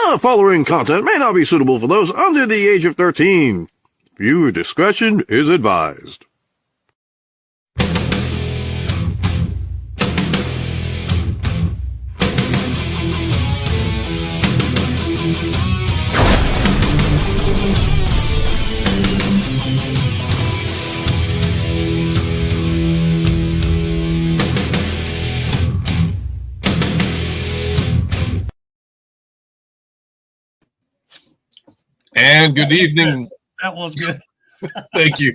The following content may not be suitable for those under the age of 13. Viewer discretion is advised. And good evening. That was good. Thank you.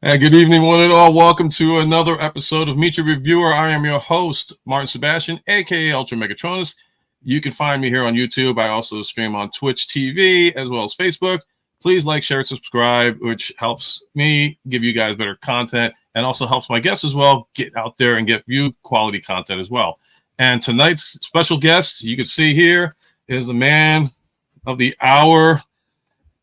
And good evening, one and all. Welcome to another episode of Meet Your Reviewer. I am your host, Martin Sebastian, aka UltraMegatronus. You can find me here on YouTube. I also stream on Twitch TV as well as Facebook. Please like, share, subscribe, which helps me give you guys better content and also helps my guests as well get out there and get you quality content as well. And tonight's special guest, you can see here, is the man of the hour,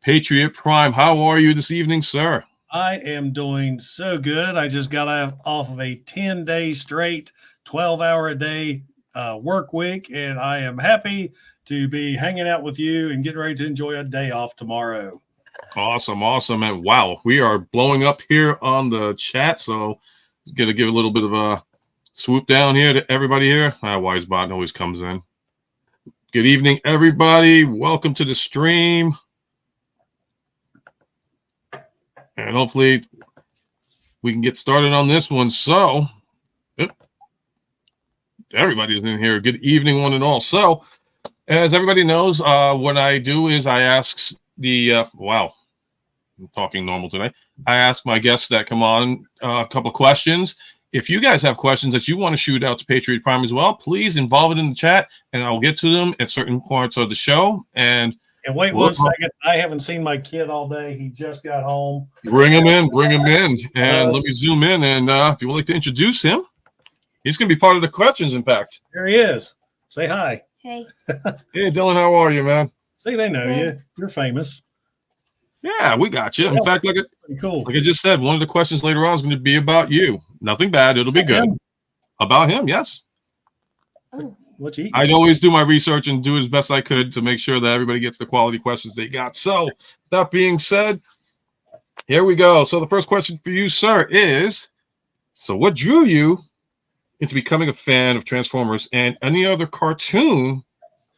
Patriot Prime. How are you this evening, sir? I am doing so good. I just got off of a 10-day straight, 12-hour-a-day work week, and I am happy to be hanging out with you and getting ready to enjoy a day off tomorrow. Awesome, awesome. And wow, we are blowing up here on the chat, so going to give a little bit of a swoop down here to everybody here. Wisebot always comes in. Good evening, everybody. Welcome to the stream. And hopefully we can get started on this one. So, everybody's in here. Good evening, one and all. So, as everybody knows, what I do is I ask the, wow, I'm talking normal today. I ask my guests that come on a couple of questions. If you guys have questions that you want to shoot out to Patriot Prime as well, please involve it in the chat, and I'll get to them at certain parts of the show. And wait 1 second. I haven't seen my kid all day. He just got home. Bring him in. And let me zoom in. And if you would like to introduce him, he's going to be part of the questions, in fact. There he is. Say hi. Hey. Hey, Dylan, how are you, man? See, they know you. You're famous. Yeah, we got you. In fact, pretty cool. Like I just said, one of the questions later on is going to be about you. Nothing bad. It'll be good. About him, yes. Oh. What you eat? I'd always do my research and do as best I could to make sure that everybody gets the quality questions they got. So, that being said, here we go. So, the first question for you, sir, is, so what drew you into becoming a fan of Transformers and any other cartoon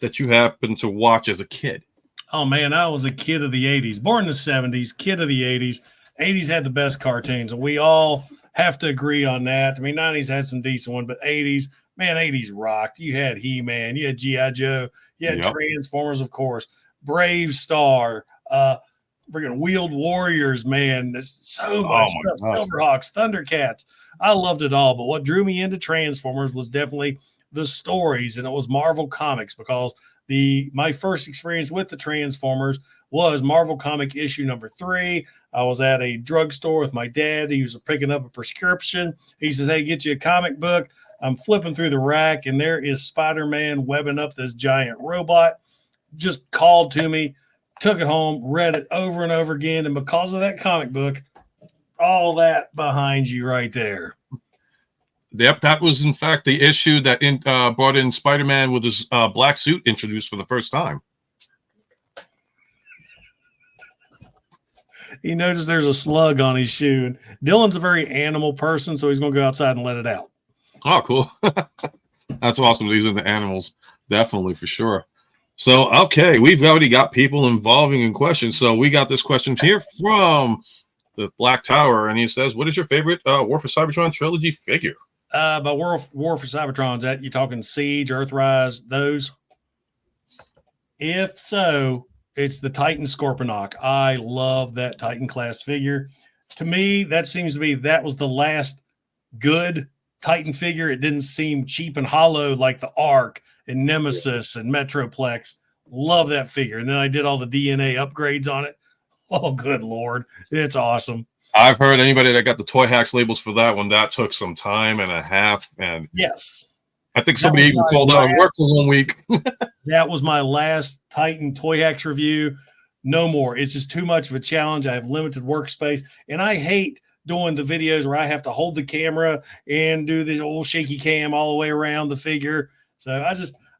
that you happened to watch as a kid? Oh, man, I was a kid of the 80s. Born in the 70s, kid of the 80s. 80s had the best cartoons, and we all have to agree on that. I mean, 90s had some decent ones, but 80s, man, 80s rocked. You had He-Man, you had G.I. Joe, you had Transformers, of course, Brave Star, freaking Wheeled Warriors, man. There's so much stuff. Silverhawks, Thundercats. I loved it all, but what drew me into Transformers was definitely the stories, and it was Marvel Comics, because my first experience with the Transformers was Marvel Comic issue number 3. I was at a drugstore with my dad. He was picking up a prescription. He says, hey, get you a comic book. I'm flipping through the rack, and there is Spider-Man webbing up this giant robot. Just called to me, took it home, read it over and over again, and because of that comic book, all that behind you right there. Yep, that was, in fact, the issue that brought in Spider-Man with his black suit introduced for the first time. He noticed there's a slug on his shoe. Dylan's a very animal person, so he's going to go outside and let it out. Oh, cool. That's awesome. These are the animals. Definitely, for sure. So, okay, we've already got people involving in questions. So we got this question here from the Black Tower, and he says, what is your favorite War for Cybertron trilogy figure? By War for Cybertron, that you talking Siege, Earthrise, those? If so, it's the Titan Scorponok. I love that Titan class figure. To me, that was the last good Titan figure. It didn't seem cheap and hollow like the Ark and Nemesis and Metroplex. Love that figure. And then I did all the DNA upgrades on it. Oh, good Lord. It's awesome. I've heard anybody that got the Toy Hacks labels for that one, that took some time and a half. And yes, I think somebody even called out and worked for 1 week. That was my last Titan Toy Hacks review. No more. It's just too much of a challenge. I have limited workspace, and I hate doing the videos where I have to hold the camera and do the old shaky cam all the way around the figure. So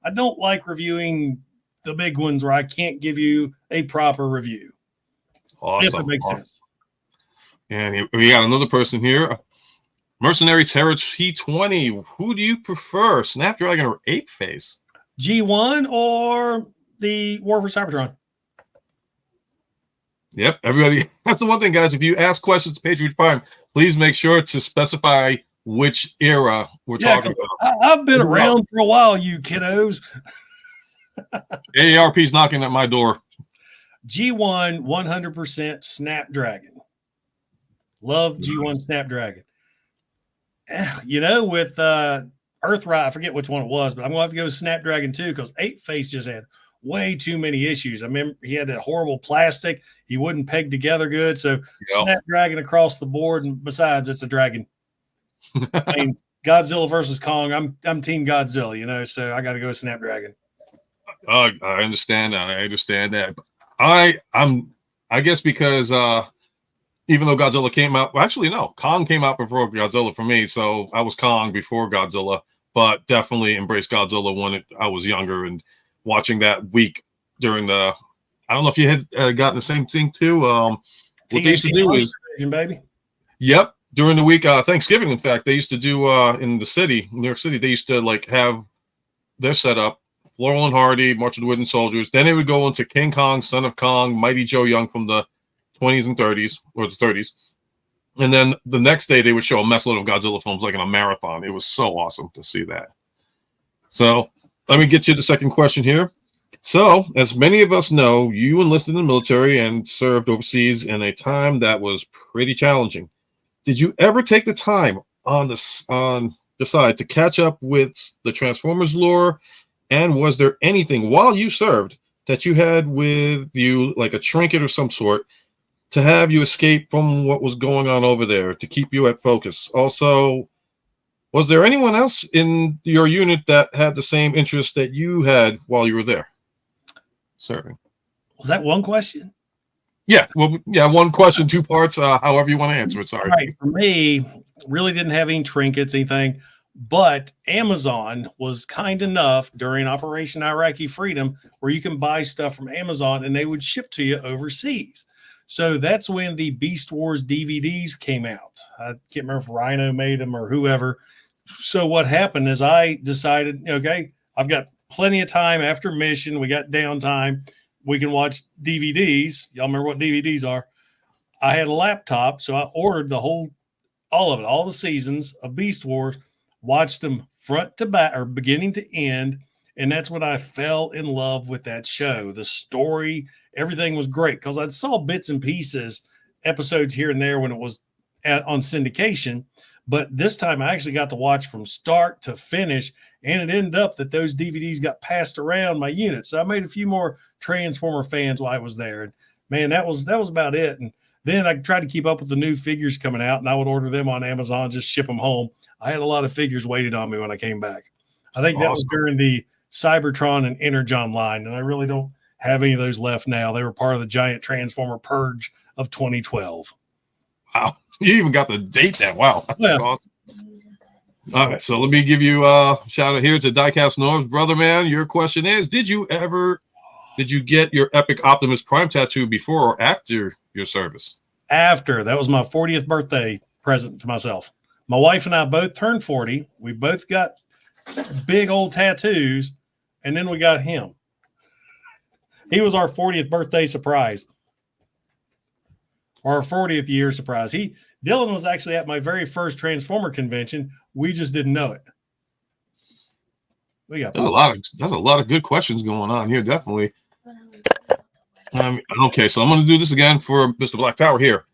I don't like reviewing the big ones where I can't give you a proper review. Awesome. If it makes sense. And we got another person here. Mercenary Terror T20. Who do you prefer, Snapdragon or Ape Face? G1 or the War for Cybertron? Yep, everybody. That's the one thing, guys. If you ask questions to Patriot Prime, please make sure to specify which era we're talking about. I've been around for a while, you kiddos. AARP's knocking at my door. G1 100% Snapdragon. Love G1 Snapdragon. You know, with Earthrise, I forget which one it was, but I'm going to have to go with Snapdragon too, because Ape Face just had way too many issues. I remember he had that horrible plastic. He wouldn't peg together good. So Snapdragon across the board. And besides, it's a dragon. I mean, Godzilla versus Kong. I'm Team Godzilla, you know, so I got to go with Snapdragon. I understand that. I understand that. I guess because even though Godzilla came out, well, actually no, Kong came out before Godzilla for me, so I was Kong before Godzilla, but definitely embraced Godzilla when I was younger and watching that week during the. I don't know if you had gotten the same thing too. What they used to do is, baby. Yep, during the week, Thanksgiving. In fact, they used to do in the city, New York City. They used to like have their setup. Laurel and Hardy, March of the Wooden Soldiers. Then they would go into King Kong, Son of Kong, Mighty Joe Young from the 20s and 30s, or the 30s. And then the next day they would show a messload of Godzilla films like in a marathon. It was so awesome to see that. So let me get you the second question here. So, as many of us know, you enlisted in the military and served overseas in a time that was pretty challenging. Did you ever take the time on the side to catch up with the Transformers lore? And was there anything while you served that you had with you, like a trinket or some sort, to have you escape from what was going on over there, to keep you at focus? Also, was there anyone else in your unit that had the same interest that you had while you were there serving? Was that one question? Yeah, well, yeah, one question, two parts, however you want to answer it. Sorry. Right. For me, really didn't have any trinkets, anything. But Amazon was kind enough during Operation Iraqi Freedom where you can buy stuff from Amazon and they would ship to you overseas. So that's when the Beast Wars DVDs came out. I can't remember if Rhino made them or whoever. So what happened is I decided, okay, I've got plenty of time after mission. We got downtime. We can watch DVDs. Y'all remember what DVDs are? I had a laptop, so I ordered all of it, all the seasons of Beast Wars. Watched them front to back or beginning to end. And that's when I fell in love with that show. The story, everything was great because I saw bits and pieces, episodes here and there when it was on syndication. But this time I actually got to watch from start to finish. And it ended up that those DVDs got passed around my unit. So I made a few more Transformer fans while I was there. And man, that was about it. And then I tried to keep up with the new figures coming out, and I would order them on Amazon, just ship them home. I had a lot of figures waited on me when I came back. I think that was during the Cybertron and Energon line, and I really don't have any of those left now. They were part of the giant Transformer purge of 2012. Wow. You even got the date then. Wow. That's awesome. All right, so let me give you a shout out here to Diecast Norms. Brother man, your question is, did you get your Epic Optimus Prime tattoo before or after your service? After. That was my 40th birthday present to myself. My wife and I both turned 40. We both got big old tattoos, and then we got him. He was our 40th birthday surprise. Or our 40th year surprise. Dylan was actually at my very first Transformer convention. We just didn't know it. There's a lot of good questions going on here, definitely. Okay, so I'm going to do this again for Mr. Black Tower here.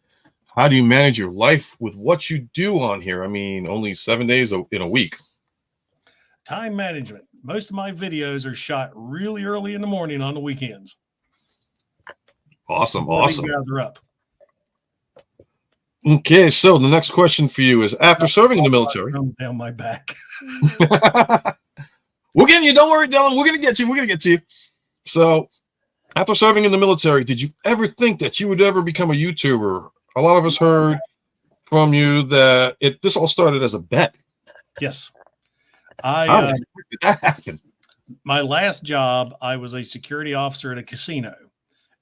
How do you manage your life with what you do on here? I mean, only 7 days in a week. Time management. Most of my videos are shot really early in the morning on the weekends. Awesome. You guys are up. Okay, so the next question for you is, after serving in the military. Comes down my back. We're getting you. Don't worry, Dylan. We're going to get you. So, after serving in the military, did you ever think that you would ever become a YouTuber? A lot of us heard from you that this all started as a bet. Yes. How did that happen? my last job, I was a security officer at a casino,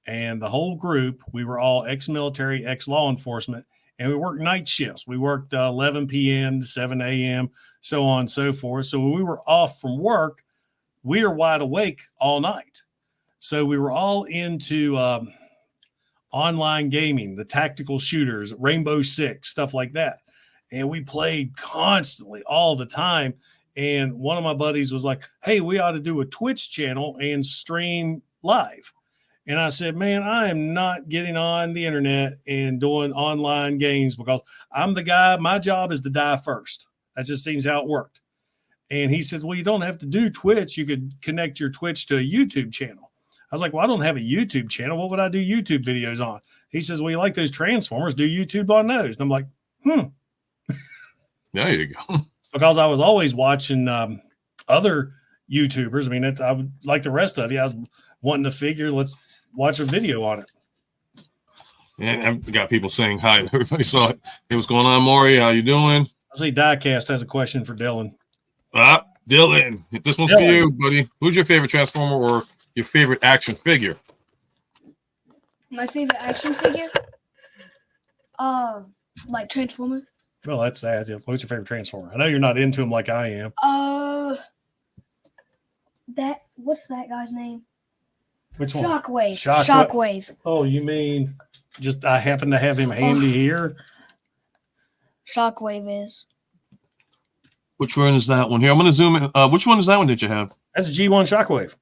and the whole group, we were all ex-military, ex-law enforcement, and we worked night shifts. We worked 11 p.m. to 7 a.m., so on and so forth. So when we were off from work, we were wide awake all night. So we were all into online gaming, the tactical shooters, Rainbow Six, stuff like that. And we played constantly all the time. And one of my buddies was like, hey, we ought to do a Twitch channel and stream live. And I said, man, I am not getting on the internet and doing online games because I'm the guy. My job is to die first. That just seems how it worked. And he says, well, you don't have to do Twitch. You could connect your Twitch to a YouTube channel. I was like, well, I don't have a YouTube channel. What would I do YouTube videos on? He says, well, you like those Transformers, do YouTube on those. And I'm like, There you go. Because I was always watching other YouTubers. I mean, I would, like the rest of you, I was wanting to figure, let's watch a video on it. And I've got people saying hi. Everybody saw it. Hey, what's going on, Maury? How you doing? I see Diecast has a question for Dylan. Dylan, this one's for you, buddy. Who's your favorite Transformer or your favorite action figure? My favorite action figure? Like Transformer. Well, that's sad. What's your favorite Transformer? I know you're not into them like I am. What's that guy's name? Which one? Shockwave. Shockwave. Oh, you mean just I happen to have him handy here? Shockwave is. Which one is that one here? I'm going to zoom in. Which one is that one that you have? That's a G1 Shockwave.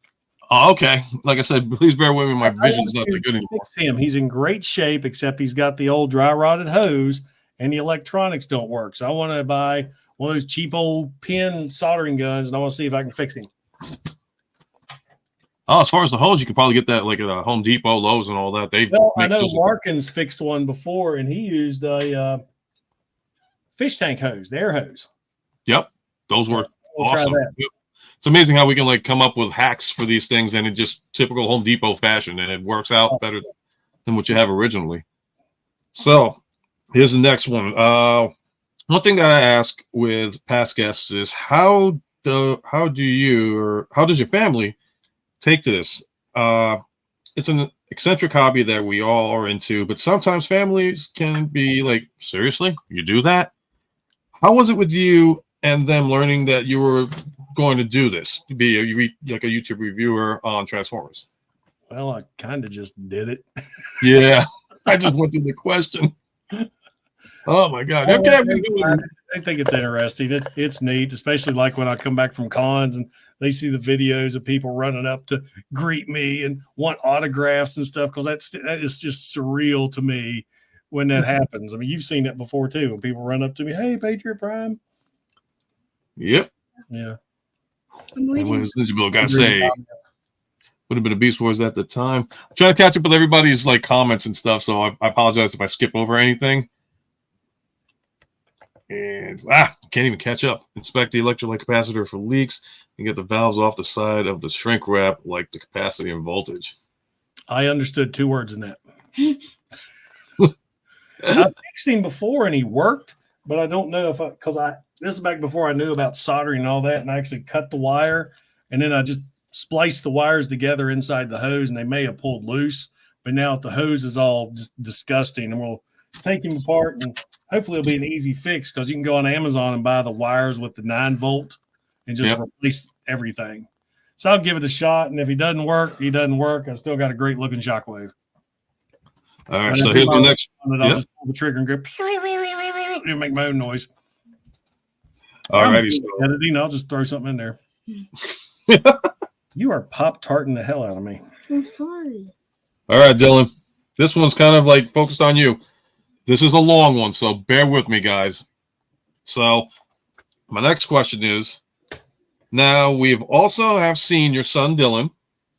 Oh, okay. Like I said, please bear with me. My vision's not that good anymore. Him. He's in great shape, except he's got the old dry rotted hose and the electronics don't work. So I want to buy one of those cheap old pin soldering guns, and I want to see if I can fix him. Oh, as far as the hose, you could probably get that like at a Home Depot, Lowe's, and all that. I know Larkins fixed one before, and he used a fish tank hose, the air hose. Yep, those were awesome. Try that. Yep. It's amazing how we can like come up with hacks for these things, and in just typical Home Depot fashion, and it works out better than what you have originally. So here's the next one. One thing that I ask with past guests is how does your family take to this? It's an eccentric hobby that we all are into, but sometimes families can be like, seriously, you do that? How was it with you and them learning that you were going to do this, to be like a YouTube reviewer on Transformers? Well, I kind of just did it. Yeah, I just went through the question. Oh my God! Okay, I think it's interesting. It's neat, especially like when I come back from cons and they see the videos of people running up to greet me and want autographs and stuff. Because that is just surreal to me when that happens. I mean, you've seen it before too, when people run up to me, "Hey, Patriot Prime." Yep. Yeah. And what does Ninja Bill got to say? Would have been a Beast Wars at the time. I'm trying to catch up with everybody's like comments and stuff, so I apologize if I skip over anything. And can't even catch up. Inspect the electrolyte capacitor for leaks and get the valves off the side of the shrink wrap, like the capacity and voltage. I understood 2 words in that. I fixed him before and he worked, but I don't know if this is back before I knew about soldering and all that, and I actually cut the wire, and then I just spliced the wires together inside the hose, and they may have pulled loose, but now the hose is all just disgusting, and we'll take him apart, and hopefully it'll be an easy fix because you can go on Amazon and buy the wires with the 9-volt and just replace everything. So I'll give it a shot, and if he doesn't work, he doesn't work. I still got a great looking Shockwave. All right, so here's the next. I'll just pull the trigger and go and make my own noise. All righty, so editing, I'll just throw something in there. You are pop-tarting the hell out of me. I'm sorry. All right, Dylan. This one's kind of like focused on you. This is a long one, so bear with me, guys. So my next question is, now we've also have seen your son Dylan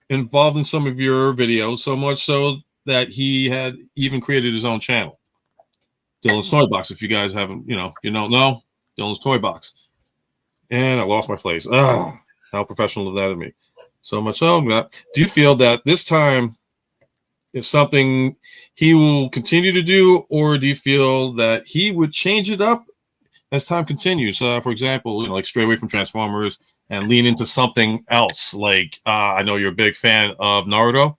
involved in some of your videos, so much so that he had even created his own channel, Dylan's Toy Box. If you guys haven't, you don't know, Dylan's Toy Box. And I lost my place. How professional of that of me. So much so that, do you feel that this time is something he will continue to do, or do you feel that he would change it up as time continues? For example, like stray away from Transformers and lean into something else. Like I know you're a big fan of Naruto.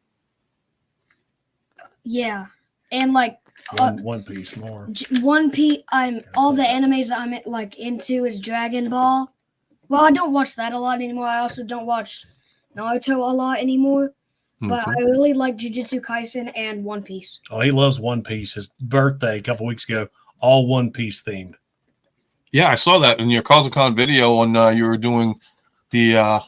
Yeah, and like One Piece more. One Piece. All the animes that I'm like into is Dragon Ball. Well, I don't watch that a lot anymore. I also don't watch Naruto a lot anymore. But I really like Jujutsu Kaisen and One Piece. Oh, he loves One Piece. His birthday a couple weeks ago, all One Piece themed. Yeah, I saw that in your CausaCon video when you were doing the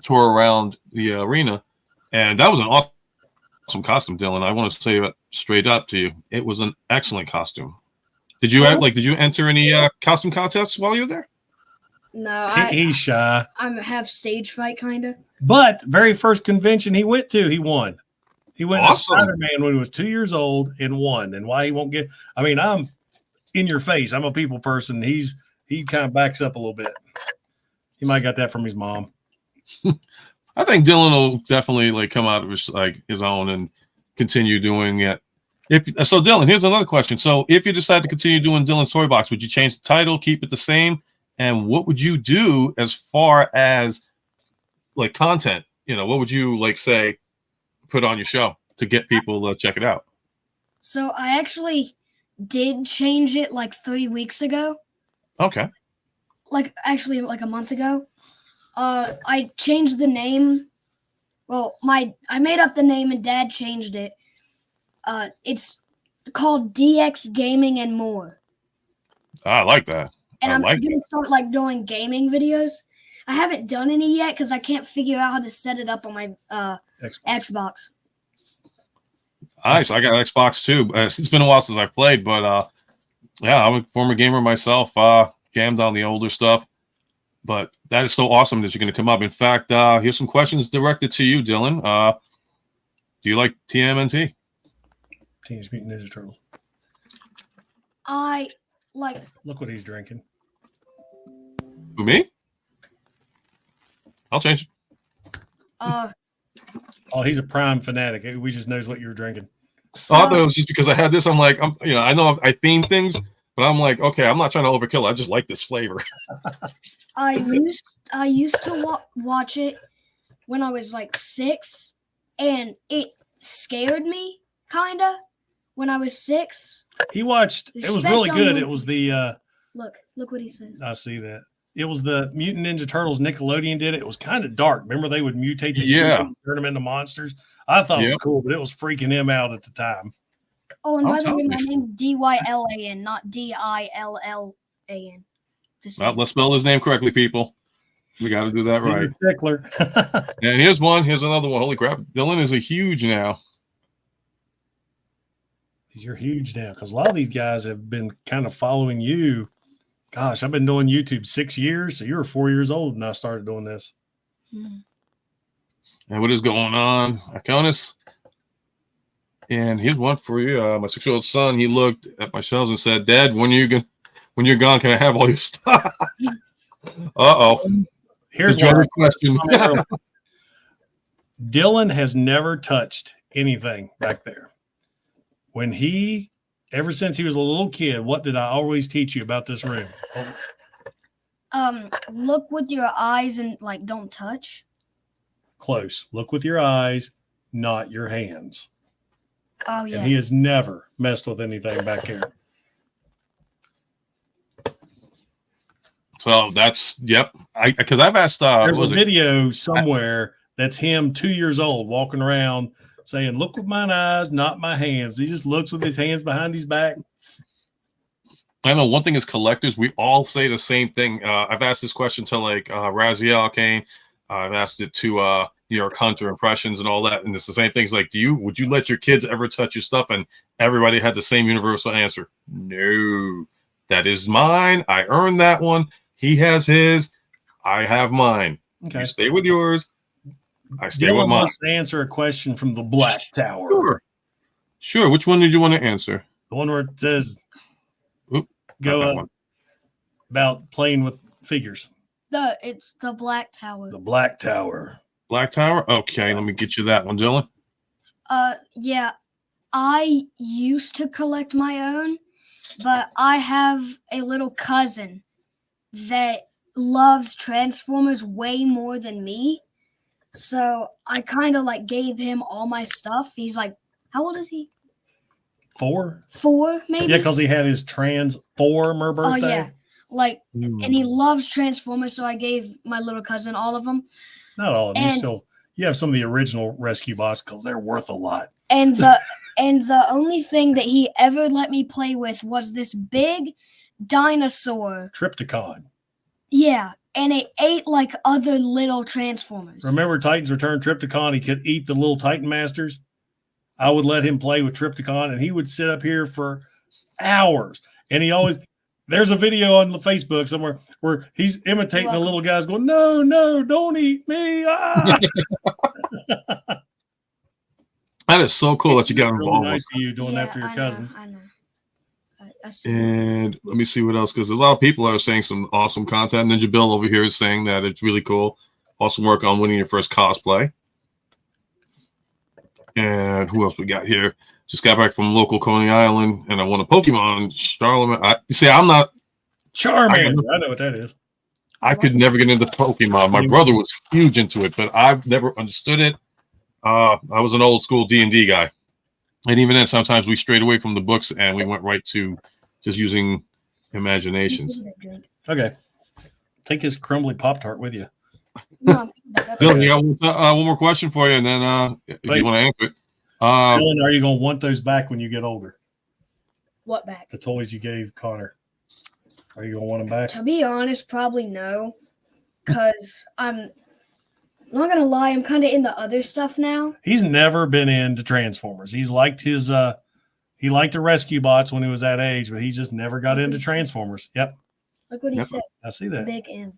tour around the arena, and that was an awesome costume, Dylan. I want to say it straight up to you. It was an excellent costume. Did you did you enter any costume contests while you were there? No, He's shy. I have stage fright, kind of. But very first convention he went to, he won. He went to Awesome. Spider-Man when he was 2 years old and won. And why he won't get? I mean, I'm in your face. I'm a people person. He kind of backs up a little bit. He might got that from his mom. I think Dylan will definitely like come out of his own and continue doing it. So, Dylan, here's another question. So, if you decide to continue doing Dylan's Toy Box, would you change the title, keep it the same, and what would you do as far as like content? You know, what would you like say put on your show to get people to check it out? So I actually did change it like 3 weeks ago. Okay. Like actually like a month ago. I changed the name. Well, I made up the name and Dad changed it. It's called DX Gaming and More. I like that. And I'm like gonna start like doing gaming videos. I haven't done any yet because I can't figure out how to set it up on my Xbox. Nice. I got an Xbox too. It's been a while since I played, but yeah, I'm a former gamer myself. Jammed on the older stuff, but that is so awesome that you're going to come up. In fact, here's some questions directed to you, Dylan. Do you like TMNT? Teenage Mutant Ninja Turtle. I like. Look what he's drinking. Who, me? I'll change it. Oh, he's a prime fanatic. We just knows what you're drinking. So, I thought it was just because I had this. I'm like, I know I theme things, but I'm like, okay, I'm not trying to overkill. I just like this flavor. I used to watch it when I was like 6, and it scared me kinda when I was 6. He watched. It was really good. It was the. Look what he says. I see that. It was the Mutant Ninja Turtles. Nickelodeon did it. It was kind of dark. Remember they would mutate the humans and turn them into monsters. I thought it was cool, but it was freaking him out at the time. Oh, and by the way, my name's Dylan, not Dillan. Well, let's spell his name correctly, people. We got to do that right. He's a stickler. And here's one. Here's another one. Holy crap. Dylan is a huge now. You're huge now because a lot of these guys have been kind of following you. Gosh, I've been doing YouTube 6 years. So you were 4 years old when I started doing this. And what is going on, Iconis? And here's one for you. My 6-year-old son, he looked at my shelves and said, Dad, when you're gone, can I have all your stuff? Uh-oh. Here's one question. Dylan has never touched anything back there. Ever since he was a little kid, what did I always teach you about this room? Look with your eyes and like don't touch. Close. Look with your eyes, not your hands. Oh yeah. And he has never messed with anything back here. So that's because I've asked. There's a video somewhere that's him 2 years old walking around saying, "Look with mine eyes, not my hands." He just looks with his hands behind his back. I know one thing is collectors, we all say the same thing. I've asked this question to like Raziel Kane. I've asked it to New York Hunter Impressions and all that, and it's the same things. Like, would you let your kids ever touch your stuff? And everybody had the same universal answer: no, that is mine. I earned that one. He has his. I have mine. Okay. You stay with yours. I stay with mine. Wants to answer a question from the Black Tower. Sure. Which one did you want to answer? The one where it says, about playing with figures. It's the Black Tower. The Black Tower. Black Tower? Okay, let me get you that one, Dylan. Yeah. I used to collect my own, but I have a little cousin that loves Transformers way more than me. So I kind of like gave him all my stuff. He's like, how old is he? 4? 4, maybe? Yeah, because he had his Transformer birthday. Oh, yeah. Like, and he loves Transformers, so I gave my little cousin all of them. Not all of them. You have some of the original Rescue Bots because they're worth a lot. And the only thing that he ever let me play with was this big dinosaur. Trypticon. Yeah, and it ate like other little Transformers. Remember Titans Return Trypticon? He could eat the little Titan Masters. I would let him play with Trypticon, and he would sit up here for hours. And he always, there's a video on the Facebook somewhere where he's imitating the little guys going, no, don't eat me. Ah! That is so cool that you got involved. Really nice of you doing that for your cousin. I know. And let me see what else, because a lot of people are saying some awesome content. Ninja Bill over here is saying that it's really cool. Awesome work on winning your first cosplay. And who else we got here? Just got back from local Coney Island, and I won a Pokemon Charlemagne. You see, I'm not Charmander. I know what that is. I could never get into Pokemon. My brother was huge into it, but I've never understood it. I was an old school D&D guy, and even then, sometimes we strayed away from the books and we went right to just using imaginations. Okay, take his crumbly Pop-Tart with you. No, Dylan, you got one more question for you, and then if you want to answer it. Dylan, are you going to want those back when you get older? What back? The toys you gave Connor. Are you going to want them back? To be honest, probably no. Because I'm not going to lie, I'm kind of into other stuff now. He's never been into Transformers. He's liked his, he liked the Rescue Bots when he was that age, but he just never got into Transformers. Yep. Look what he said. I see that. Big M.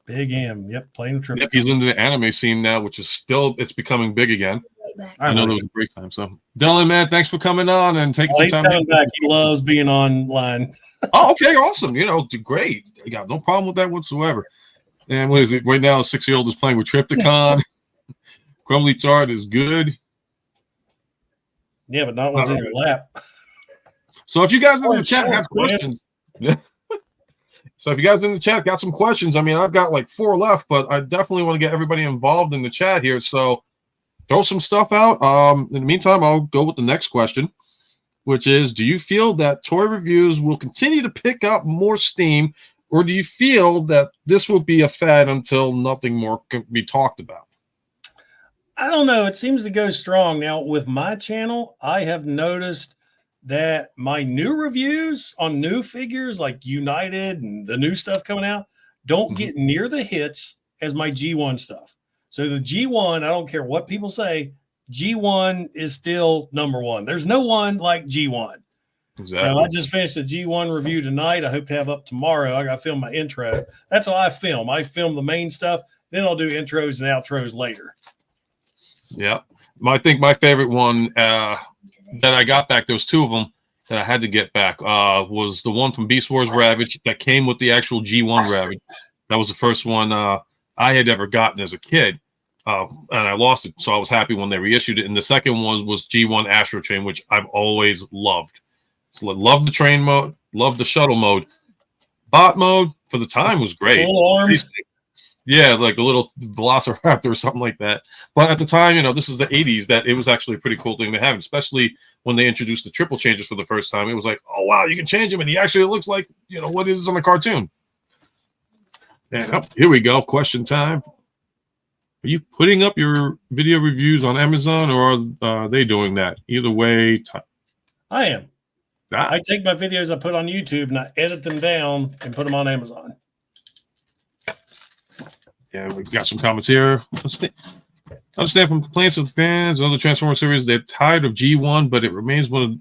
Big M. Yep. Playing with Yep, he's into the anime scene now, which is still, it's becoming big again. Right back. I know there was a break time. So, Dylan, man, thanks for coming on and taking some he's time. coming back. He loves being online. Oh, okay, awesome. Great. I got no problem with that whatsoever. And what is it? Right now, a 6-year-old is playing with Trypticon. Crumbly Tart is good. Yeah, but not what's in your lap. So if you guys in the chat have questions, so if you guys in the chat got some questions, I mean, I've got like 4 left, but I definitely want to get everybody involved in the chat here. So throw some stuff out. In the meantime, I'll go with the next question, which is, do you feel that toy reviews will continue to pick up more steam, or do you feel that this will be a fad until nothing more can be talked about? I don't know. It seems to go strong. Now, with my channel, I have noticed that my new reviews on new figures like United and the new stuff coming out don't get near the hits as my G1 stuff. So the G1, I don't care what people say, G1 is still number one. There's no one like G1. Exactly. So I just finished a G1 review tonight. I hope to have up tomorrow. I got to film my intro. That's how I film. I film the main stuff. Then I'll do intros and outros later. Yeah. I think my favorite one that I got back, there was 2 of them that I had to get back, was the one from Beast Wars Ravage that came with the actual G1 Ravage. That was the first one I had ever gotten as a kid. And I lost it, so I was happy when they reissued it. And the second one was G1 Astro Train, which I've always loved. So love the train mode, love the shuttle mode. Bot mode for the time was great. Little arms. Yeah, like a little Velociraptor or something like that. But at the time, this is the 80s, that it was actually a pretty cool thing to have, especially when they introduced the triple changes for the first time. It was like, oh, wow, you can change him, and he actually looks like, what it is on the cartoon. And here we go. Question time. Are you putting up your video reviews on Amazon, or are they doing that? Either way. I am. I take my videos I put on YouTube and I edit them down and put them on Amazon. Yeah, we got some comments here. Understand from complaints of fans and other Transformers series, they're tired of G1, but it remains what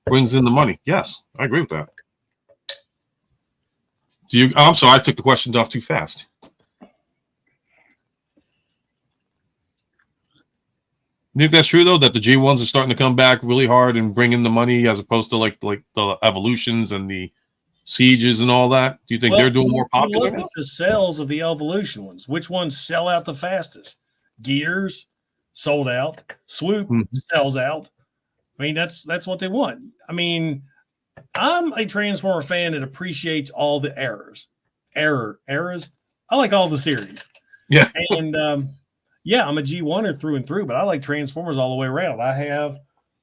brings in the money. Yes, I agree with that. I'm sorry, I took the questions off too fast. You think that's true, though, that the G1s are starting to come back really hard and bring in the money, as opposed to like the Evolutions and the Sieges and all that? Do you think they're doing more popular? Look at the sales of the Evolution ones. Which ones sell out the fastest? Gears sold out. Swoop sells out. I mean, that's what they want. I mean, I'm a Transformer fan that appreciates all the errors. eras. I like all the series. Yeah. And yeah, I'm a G1er through and through, but I like Transformers all the way around. I have,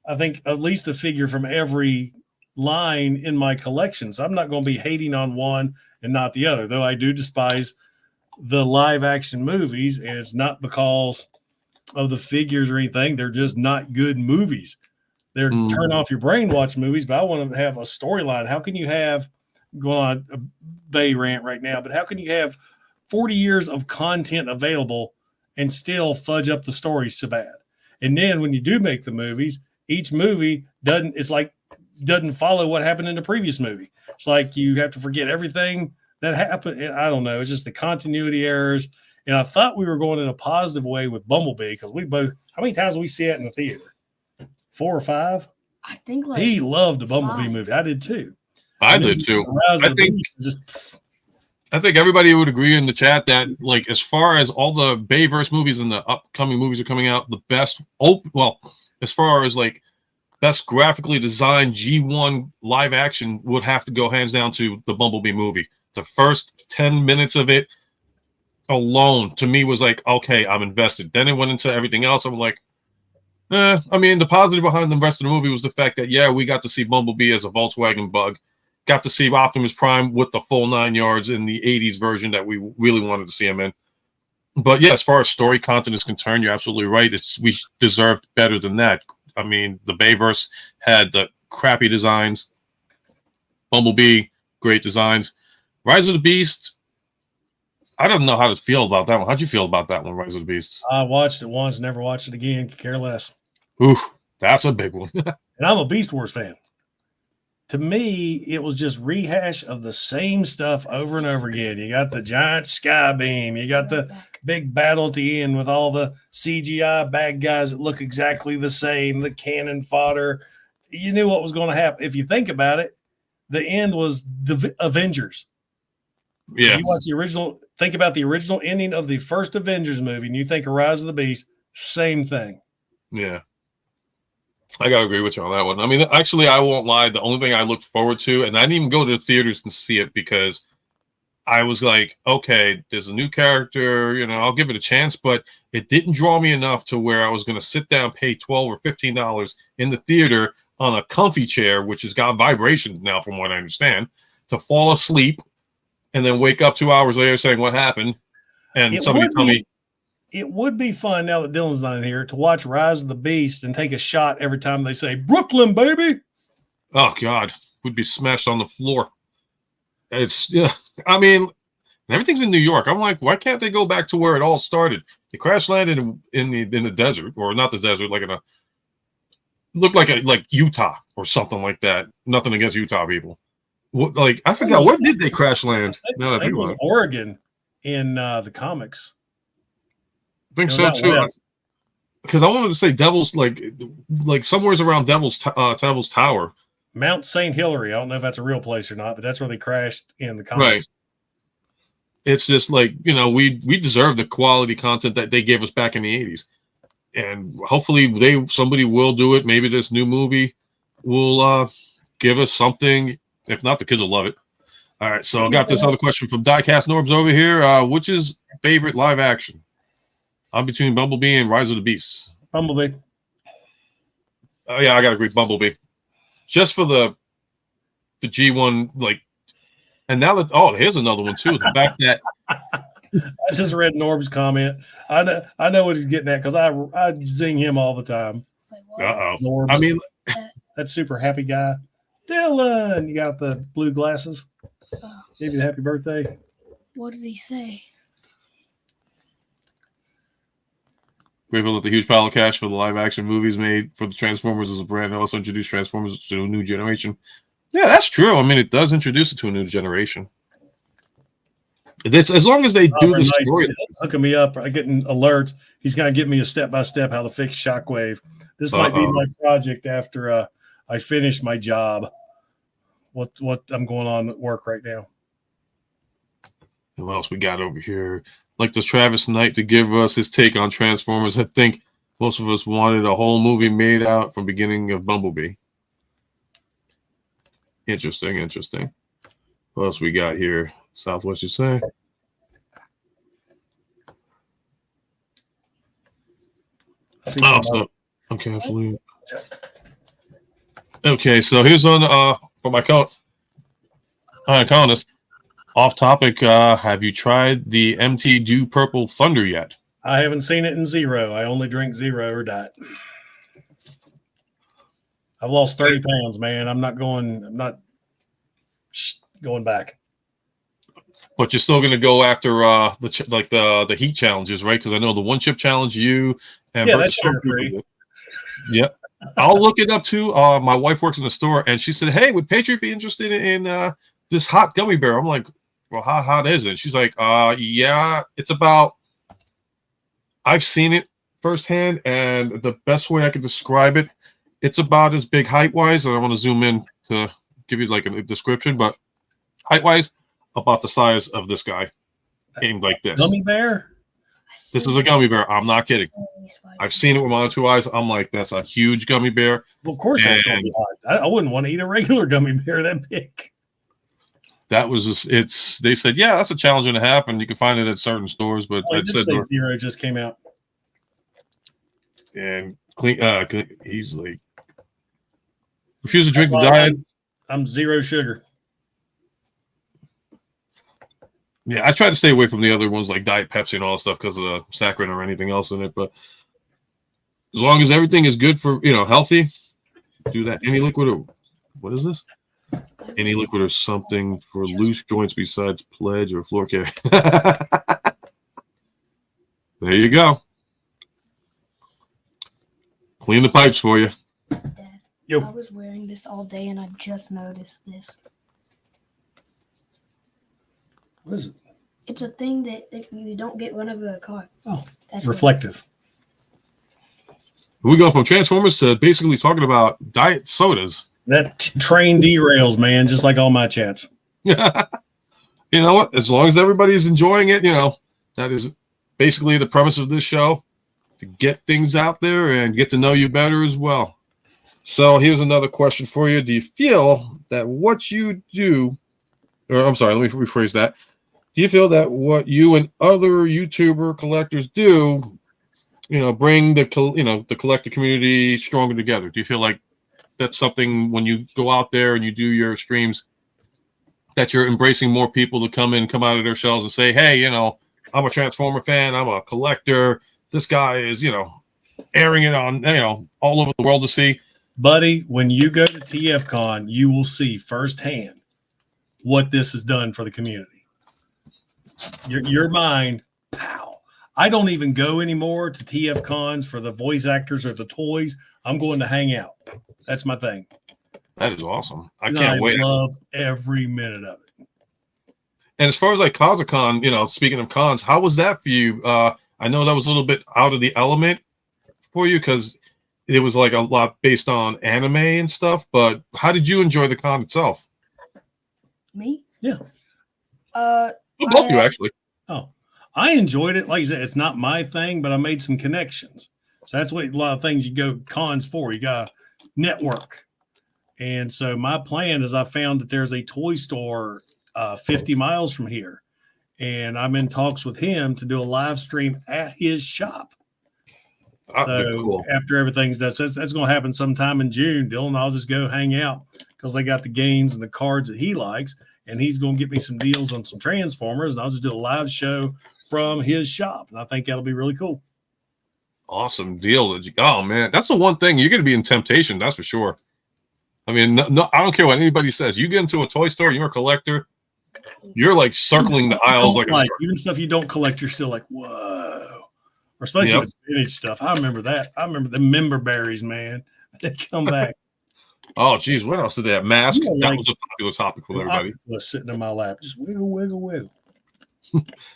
I think, at least a figure from every line in my collection. So I'm not going to be hating on one and not the other, though I do despise the live action movies. And it's not because of the figures or anything. They're just not good movies. They're turn off your brain watch movies, but I want to have a storyline. How can you have, going on a Bay rant right now, but how can you have 40 years of content available and still fudge up the story so bad? And then when you do make the movies, each movie doesn't follow what happened in the previous movie. It's like you have to forget everything that happened. I don't know. It's just the continuity errors. And I thought we were going in a positive way with Bumblebee because we both, how many times did we see it in the theater? 4 or 5? I think like he loved the Bumblebee 5. movie. I did too. I did too. I think everybody would agree in the chat that, like, as far as all the Bayverse movies and the upcoming movies are coming out, the best, as far as like best graphically designed G1 live action would have to go hands down to the Bumblebee movie. The first 10 minutes of it alone to me was like, okay, I'm invested. Then it went into everything else. I'm like, I mean, the positive behind the rest of the movie was the fact that, yeah, we got to see Bumblebee as a Volkswagen Bug, got to see Optimus Prime with the full 9 yards in the 80s version that we really wanted to see him in. But yeah, as far as story content is concerned, you're absolutely right. We deserved better than that. I mean, the Bayverse had the crappy designs. Bumblebee, great designs. Rise of the Beast, I don't know how to feel about that one. How'd you feel about that one, Rise of the Beast? I watched it once, never watched it again. Could care less. Oof, that's a big one. And I'm a Beast Wars fan. To me, it was just rehash of the same stuff over and over again. You got the giant sky beam. You got the big battle at the end with all the CGI bad guys that look exactly the same, the cannon fodder. You knew what was going to happen. If you think about it, the end was the Avengers. Yeah. If you watch the original, think about the original ending of the first Avengers movie, and you think of Rise of the Beast, same thing. Yeah. I got to agree with you on that one. I mean, actually, I won't lie. The only thing I looked forward to, and I didn't even go to the theaters to see it because I was like, okay, there's a new character, I'll give it a chance, but it didn't draw me enough to where I was going to sit down, pay $12 or $15 in the theater on a comfy chair, which has got vibrations now, from what I understand, to fall asleep and then wake up 2 hours later saying what happened. And somebody tell me. It would be fun, now that Dylan's not in here, to watch Rise of the Beast and take a shot every time they say, Brooklyn, baby. Oh, God. We'd be smashed on the floor. I mean, everything's in New York. I'm like, why can't they go back to where it all started? They crash landed in the desert, or not the desert, looked like Utah or something like that. Nothing against Utah people. I forgot, where did they crash land? I think it was Oregon in the comics. I think so too. Because I wanted to say Devil's, like somewhere's around Devil's Tower. Mount St. Hilary. I don't know if that's a real place or not, but that's where they crashed in the comics. Right. It's just like, we deserve the quality content that they gave us back in the 80s. And hopefully somebody will do it. Maybe this new movie will give us something. If not, the kids will love it. All right, so I got this other question from Diecast Norbs over here. Which is favorite live action? I'm between Bumblebee and Rise of the Beasts. Bumblebee. Yeah, I gotta agree, Bumblebee. Just for the G1, and now that here's another one too. The fact that I just read Norb's comment. I know what he's getting at because I zing him all the time. Norbs. I mean, that super happy guy. Dylan, you got the blue glasses. Gave you the happy birthday. What did he say? Grateful that the huge pile of cash for the live action movies made for the Transformers as a brand also introduced Transformers to a new generation. Yeah, that's true. I mean, it does introduce it to a new generation. It's as long as they do the story. Hooking me up, getting alerts. He's going to give me a step-by-step how to fix Shockwave. This might be my project after I finish my job. What I'm going on at work right now. And what else we got over here? Like the Travis Knight to give us his take on Transformers. I think most of us wanted a whole movie made out from beginning of Bumblebee. Interesting. What else we got here? Southwest, you say? Okay, absolutely. Okay, so here's on for my columnist. Off topic. Have you tried the MT Dew Purple Thunder yet? I haven't seen it in zero. I only drink zero or diet. I've lost 30 pounds, man. I'm not going back. But you're still going to go after the heat challenges, right? Because I know the one chip challenge you and that's sugar free. Yep. I'll look it up too. My wife works in the store, and she said, "Hey, would Patriot be interested in this hot gummy bear?" I'm like, "Well, how hot is it?" She's like, yeah, it's about." I've seen it firsthand, and the best way I could describe it, it's about as big height-wise, and I want to zoom in to give you like a description, but height-wise, about the size of this guy, aimed like this. Gummy bear? This is a gummy bear. I'm not kidding. I've seen it with my own two eyes. I'm like, that's a huge gummy bear. Well, of course, that's going to be hot. I wouldn't want to eat a regular gummy bear that big. That was just, they said, yeah, that's a challenge and a half, and you can find it at certain stores. But I said zero just came out. And he's like, refuse to drink the diet. I'm zero sugar. Yeah, I try to stay away from the other ones like Diet Pepsi and all that stuff because of the saccharin or anything else in it. But as long as everything is good for, healthy, do that. Any liquid or what is this? Any liquid or something for loose joints besides pledge or floor care. There you go. Clean the pipes for you. Dad, I was wearing this all day and I just noticed this. What is it? It's a thing that you don't get run over a car. Oh, that's reflective. We go from Transformers to basically talking about diet sodas. That train derails, man, just like all my chats. You know what? As long as everybody's enjoying it, that is basically the premise of this show, to get things out there and get to know you better as well. So here's another question for you. Do you feel that what you do, or I'm sorry, let me rephrase that. Do you feel that what you and other YouTuber collectors do, bring the collector community stronger together? Do you feel like that's something when you go out there and you do your streams that you're embracing more people to come out of their shells and say, hey, I'm a Transformer fan, I'm a collector. This guy is, airing it on, all over the world to see. Buddy, when you go to TFCon, you will see firsthand what this has done for the community. Your mind, pow. I don't even go anymore to TFCons for the voice actors or the toys. I'm going to hang out. That's my thing. That is awesome. I can't wait. I love every minute of it. And as far as like CosmoCon, speaking of cons, how was that for you? I know that was a little bit out of the element for you because it was like a lot based on anime and stuff. But how did you enjoy the con itself? Me? Yeah. Both you actually. Oh, I enjoyed it. Like you said, it's not my thing, but I made some connections. So that's what a lot of things you go cons for. You got to network. And so my plan is I found that there's a toy store 50 miles from here. And I'm in talks with him to do a live stream at his shop. So after everything's done, so that's going to happen sometime in June. Dylan, I'll just go hang out because they got the games and the cards that he likes. And he's going to get me some deals on some Transformers. And I'll just do a live show from his shop. And I think that'll be really cool. Awesome deal. Oh, man. That's the one thing. You're going to be in temptation. That's for sure. I mean, no, I don't care what anybody says. You get into a toy store, you're a collector. You're like circling the aisles like even stuff you don't collect, you're still like, whoa. Or especially if it's vintage stuff. I remember that. I remember the member berries, man. They come back. Oh, geez. What else did they have? Mask. That was a popular topic with everybody. Was sitting in my lap. Just wiggle, wiggle, wiggle.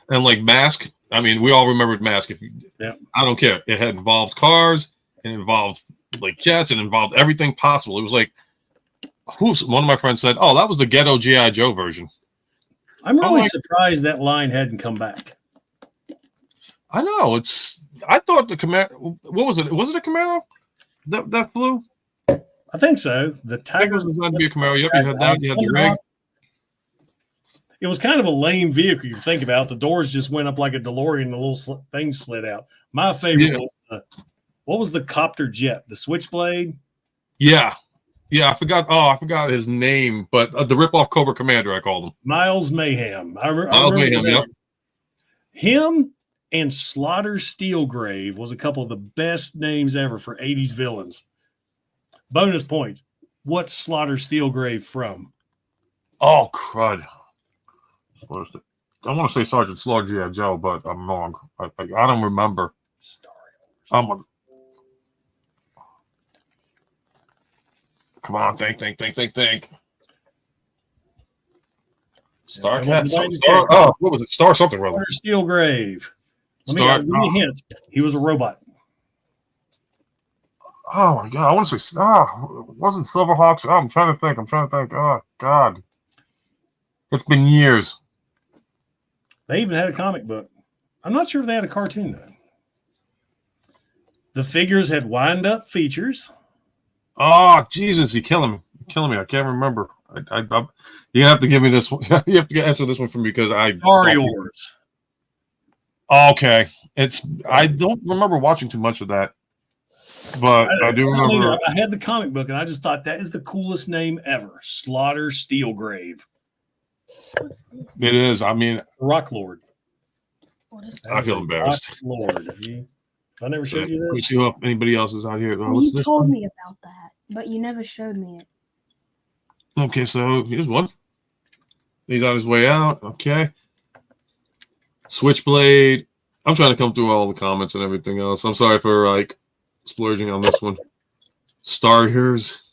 And like Mask. I mean, we all remembered Mask. I don't care. It had involved cars. It involved like jets. It involved everything possible. It was like, one of my friends said, oh, that was the ghetto G.I. Joe version. I'm really surprised that line hadn't come back. I know. I thought the Camaro. What was it? Was it a Camaro that flew? I think so. The Tiger was designed to be a Camaro. Yep, you had that. You had the rig. it was kind of a lame vehicle. You think about it. The doors just went up like a DeLorean, and the little thing slid out. My favorite was what was the copter jet? The Switchblade. Yeah. I forgot. Oh, I forgot his name, but the rip-off Cobra Commander, I called him. Miles Mayhem. I Miles remember Mayhem. Yep. Him and Slaughter Steelgrave was a couple of the best names ever for 80s villains. Bonus points. What's Slaughter Steelgrave from? Oh, crud. What is it? I want to say Sergeant Slaughter G.I. Joe, but I'm wrong. I don't remember. Come on, think. Star. What was it? Star something, rather. Steelgrave. Let me give you a hint. He was a robot. Oh my god! I want to say. It wasn't Silverhawks. Oh, I'm trying to think. Oh god, it's been years. They even had a comic book. I'm not sure if they had a cartoon though. The figures had wind-up features. Oh Jesus! You're killing me. I can't remember. You have to give me this one. You have to answer this one for me because Are yours? Okay, I don't remember watching too much of that, but I do remember. I had the comic book, and I just thought that is the coolest name ever. Slaughter Steelgrave. It is. I mean, Rock Lord. What is I feel embarrassed. Rock Lord. I never showed you Let me this. see if anybody else is out here. You told me about that, but you never showed me it. Okay, so here's one. He's on his way out. Okay. Switchblade. I'm trying to come through all the comments and everything else. I'm sorry for splurging on this one. Starters.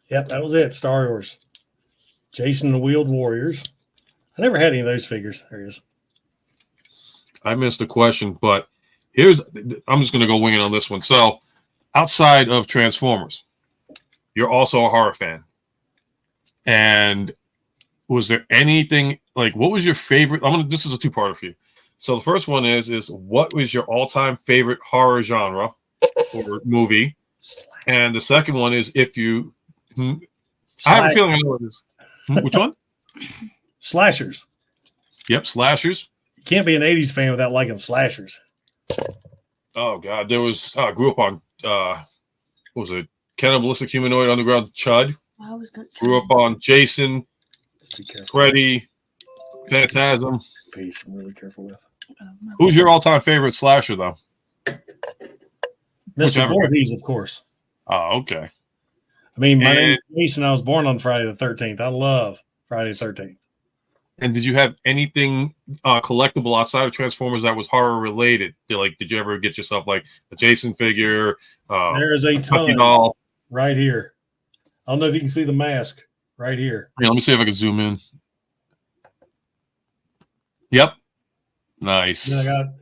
Yep, that was it. Star Wars. Jason and the Wheeled Warriors. I never had any of those figures. There he is. I missed a question, but I'm just going to go wing it on this one. So, outside of Transformers, you're also a horror fan. And was there anything what was your favorite? This is a two-parter for you. So the first one is what was your all-time favorite horror genre or movie? And the second one is if you I have a feeling I know what it is. Which one? Slashers. Yep, slashers. You can't be an 80s fan without liking slashers. Oh god, there was I grew up on what was it? Cannibalistic Humanoid Underground Chud. Grew up on Jason, Freddy, Phantasm. Peace. I'm really careful with. Who's your all-time favorite slasher, though? Mr. Voorhees, of course. Oh, okay. I mean, my name is Jason. I was born on Friday the 13th. I love Friday the 13th. And did you have anything collectible outside of Transformers that was horror-related? Did you ever get yourself a Jason figure? There is a ton doll right here. I don't know if you can see the mask right here. Yeah, let me see if I can zoom in. Yep. Nice. And I got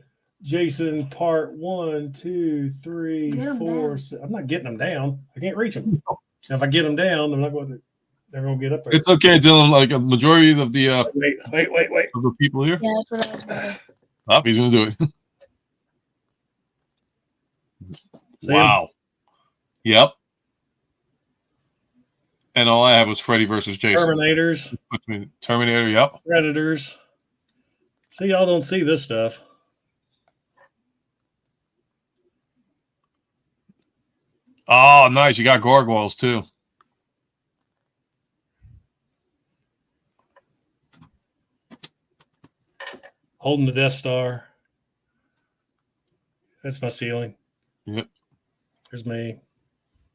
Jason part 1, 2, 3, 4. I'm not getting them down. I can't reach them. And if I get them down, they're going to get up there. It's okay, Dylan. A majority of the wait. of the people here. Yeah, that's what I was about to. Oh, he's going to do it. Wow. Yep. And all I have was Freddy versus Jason. Terminator, yep. Predators. See, y'all don't see this stuff. Oh, nice. You got gargoyles, too. Holding the Death Star. That's my ceiling. Yep. There's me.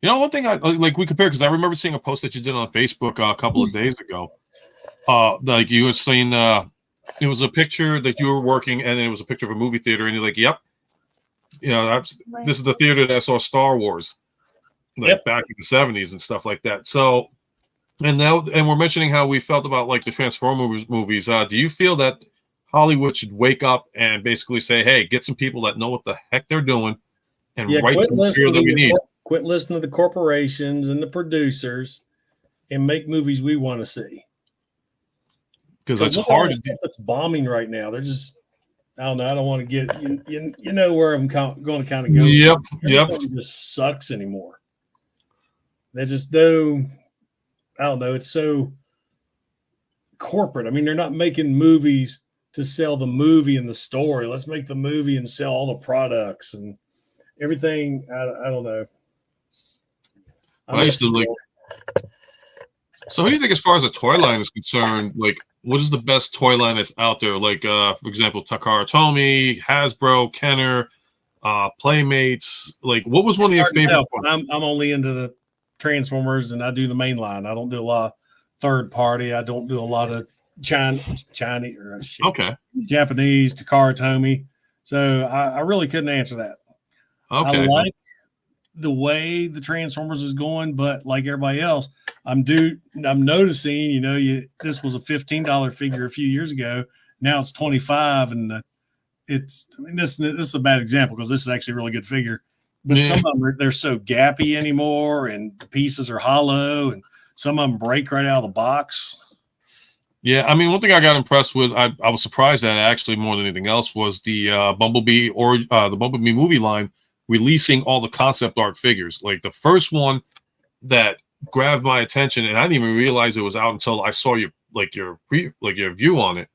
You know, one thing we compare, because I remember seeing a post that you did on Facebook a couple of days ago. You were saying it was a picture that you were working, and it was a picture of a movie theater, and you're like, "Yep, this is the theater that saw Star Wars, back in the '70s and stuff like that." So, and we're mentioning how we felt about the Transformers movies. Do you feel that Hollywood should wake up and basically say, "Hey, get some people that know what the heck they're doing, and write the material that we need"? Quit listening to the corporations and the producers and make movies we want to see. Because it's hard to do. It's bombing right now. They're just, I don't know. I don't want to get, you know where I'm going to kind of go. Yep. It just sucks anymore. They just do, I don't know. It's so, corporate. I mean, they're not making movies to sell the movie and the story. Let's make the movie and sell all the products and everything. I don't know. I used to like. So, who do you think, as far as a toy line is concerned, like, what is the best toy line that's out there? Like, for example, Takara Tomy, Hasbro, Kenner, Playmates. Like, what was one of your favorite ones? I'm only into the Transformers, and I do the main line. I don't do a lot of third party. I don't do a lot of Chinese or Japanese, Takara Tomy. So I really couldn't answer that. Okay. I like the way the Transformers is going, but like everybody else, I'm noticing, this was a $15 figure a few years ago. Now it's 25, and this is a bad example because this is actually a really good figure. But some of them they're so gappy anymore, and the pieces are hollow, and some of them break right out of the box. Yeah, I mean, one thing I got impressed with, I was surprised at actually more than anything else, was the Bumblebee or the Bumblebee movie line releasing all the concept art figures. Like, the first one that grabbed my attention, and I didn't even realize it was out until I saw your view on it,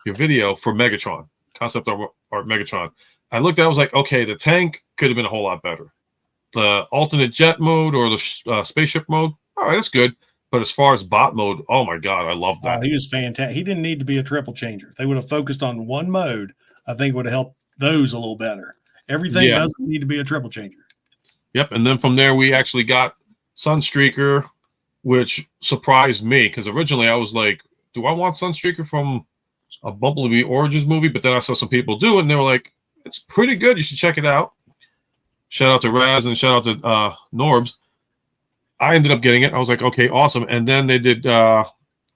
your video for Megatron, concept art Megatron. I looked at it, I was like, okay, the tank could have been a whole lot better. The alternate jet mode or the spaceship mode, all right, that's good. But as far as bot mode, oh my God, I love that. He was fantastic. He didn't need to be a triple changer. If they would have focused on one mode, I think would have helped those a little better. Everything doesn't need to be a triple changer. Yep. And then from there, we actually got Sunstreaker, which surprised me because originally I was like, do I want Sunstreaker from a Bumblebee Origins movie? But then I saw some people do it, and they were like, it's pretty good. You should check it out. Shout out to Raz and shout out to Norbs. I ended up getting it. I was like, okay, awesome. And then they did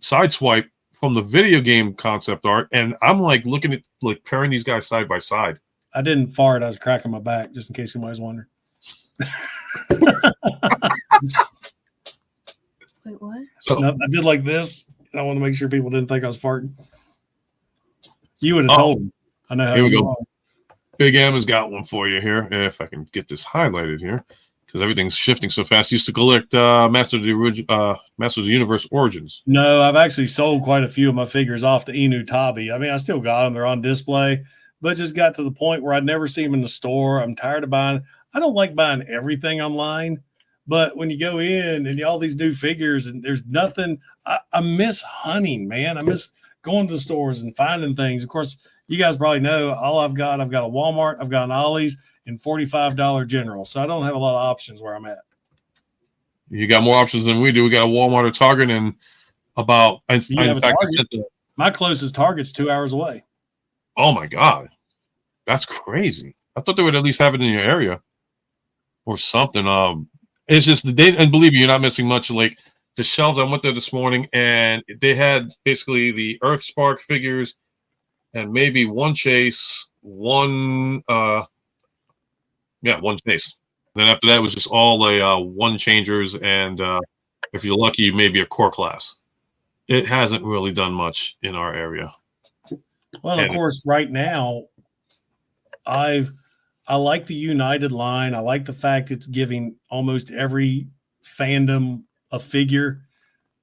Sideswipe from the video game concept art, and I'm like looking at like pairing these guys side by side. I didn't fart. I was cracking my back, just in case somebody's wondering. Wait, what? So no, I did like this. I want to make sure people didn't think I was farting. You would have told them. I know how here we you go. are. Big M has got one for you here. If I can get this highlighted here, because everything's shifting so fast. Used to collect Masters of the Universe Origins. No, I've actually sold quite a few of my figures off to Inu Tabi. I mean, I still got them. They're on display, but just got to the point where I'd never see them in the store. I'm tired of buying. I don't like buying everything online, but when you go in and all these new figures and there's nothing, I miss hunting, man. I miss going to the stores and finding things. Of course, you guys probably know all I've got a Walmart, I've got an Ollie's, and $45 General. So I don't have a lot of options where I'm at. You got more options than we do. We got a Walmart or Target, and about my closest Target's 2 hours away. Oh my God, that's crazy. I thought they would at least have it in your area or something. It's just and believe me, you're not missing much. Like the shelves, I went there this morning, and they had basically the Earth Spark figures, and maybe one chase, one chase. Then after that, it was just all one changers, and if you're lucky, maybe a core class. It hasn't really done much in our area. Well, of course, right now, I like the United line. I like the fact it's giving almost every fandom a figure,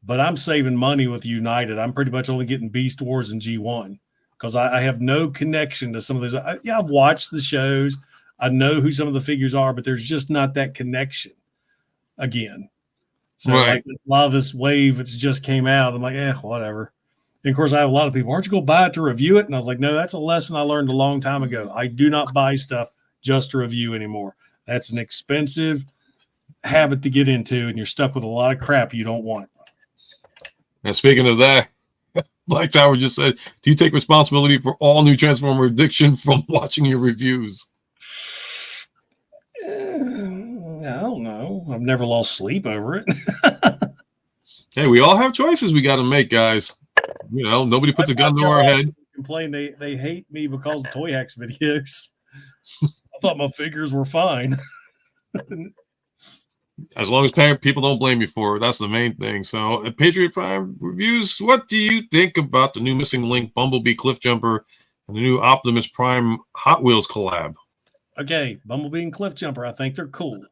but I'm saving money with United. I'm pretty much only getting Beast Wars and G1 because I have no connection to some of those. I've watched the shows. I know who some of the figures are, but there's just not that connection again. So like a lot of this wave, it's just came out. I'm like, whatever. And of course, I have a lot of people, aren't you going to buy it to review it? And I was like, no, that's a lesson I learned a long time ago. I do not buy stuff just to review anymore. That's an expensive habit to get into, and you're stuck with a lot of crap you don't want. Now, speaking of that, like Tower just said, do you take responsibility for all new Transformer addiction from watching your reviews? I don't know. I've never lost sleep over it. Hey, we all have choices we got to make, guys. You know, nobody puts a gun to our head. Complain they hate me because of Toy Hacks videos. I thought my figures were fine. As long as people don't blame you for it, that's the main thing. So, at Patriot Prime Reviews, what do you think about the new Missing Link Bumblebee Cliff Jumper and the new Optimus Prime Hot Wheels collab? Okay, Bumblebee and Cliff Jumper, I think they're cool.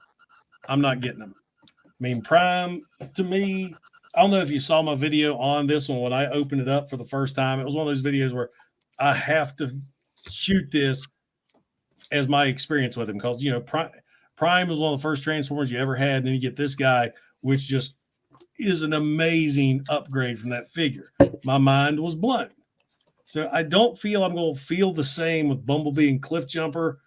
I'm not getting them. I mean, Prime, to me, I don't know if you saw my video on this one when I opened it up for the first time. It was one of those videos where I have to shoot this as my experience with him because, Prime was one of the first Transformers you ever had. And then you get this guy, which just is an amazing upgrade from that figure. My mind was blown. So I don't feel I'm going to feel the same with Bumblebee and Cliff Jumper.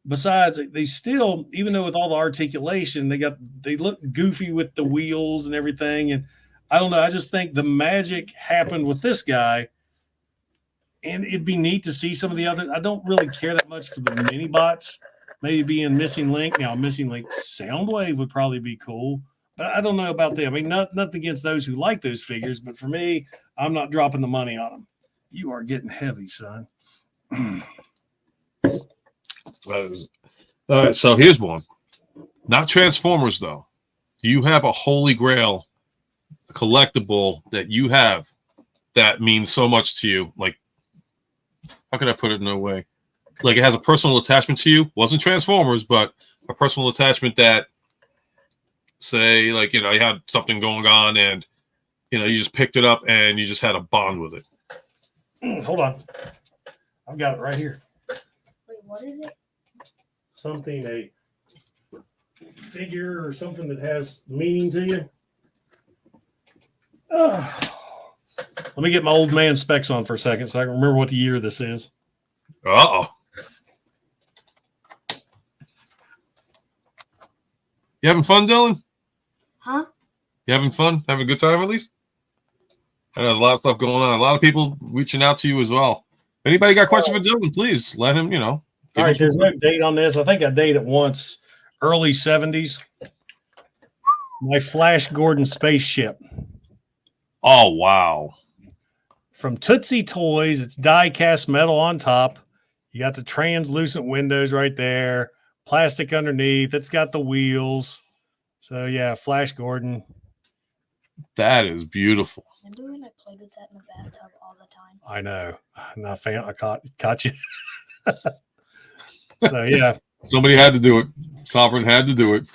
Besides, they still, even though with all the articulation, they look goofy with the wheels and everything. And I don't know. I just think the magic happened with this guy. And it'd be neat to see some of the other. I don't really care that much for the mini bots. Maybe being Missing Link. Now, Missing Link Soundwave would probably be cool. But I don't know about them. I mean, nothing against those who like those figures. But for me, I'm not dropping the money on them. You are getting heavy, son. All right, so here's one. Not Transformers, though. Do you have a holy grail collectible that you have that means so much to you? Like, how can I put it in a way? Like, it has a personal attachment to you. Wasn't Transformers, but a personal attachment that, say, like, you had something going on and, you just picked it up and you just had a bond with it. Hold on. I've got it right here. Wait, what is it? Something, a figure or something that has meaning to you. Let me get my old man specs on for a second so I can remember what the year this is. Uh-oh. You having fun, Dylan? Huh? You having fun? Having a good time, at least? I know there's a lot of stuff going on. A lot of people reaching out to you as well. If anybody got questions for Dylan, please let him, All right, there's no date on this. I think I dated it once, early 70s. My Flash Gordon spaceship. Oh, wow. From Tootsie Toys, it's die-cast metal on top. You got the translucent windows right there, plastic underneath. It's got the wheels. So, yeah, Flash Gordon. That is beautiful. Remember when I played with that in the bathtub all the time? I know. I caught you. So, yeah. Somebody had to do it. Sovereign had to do it.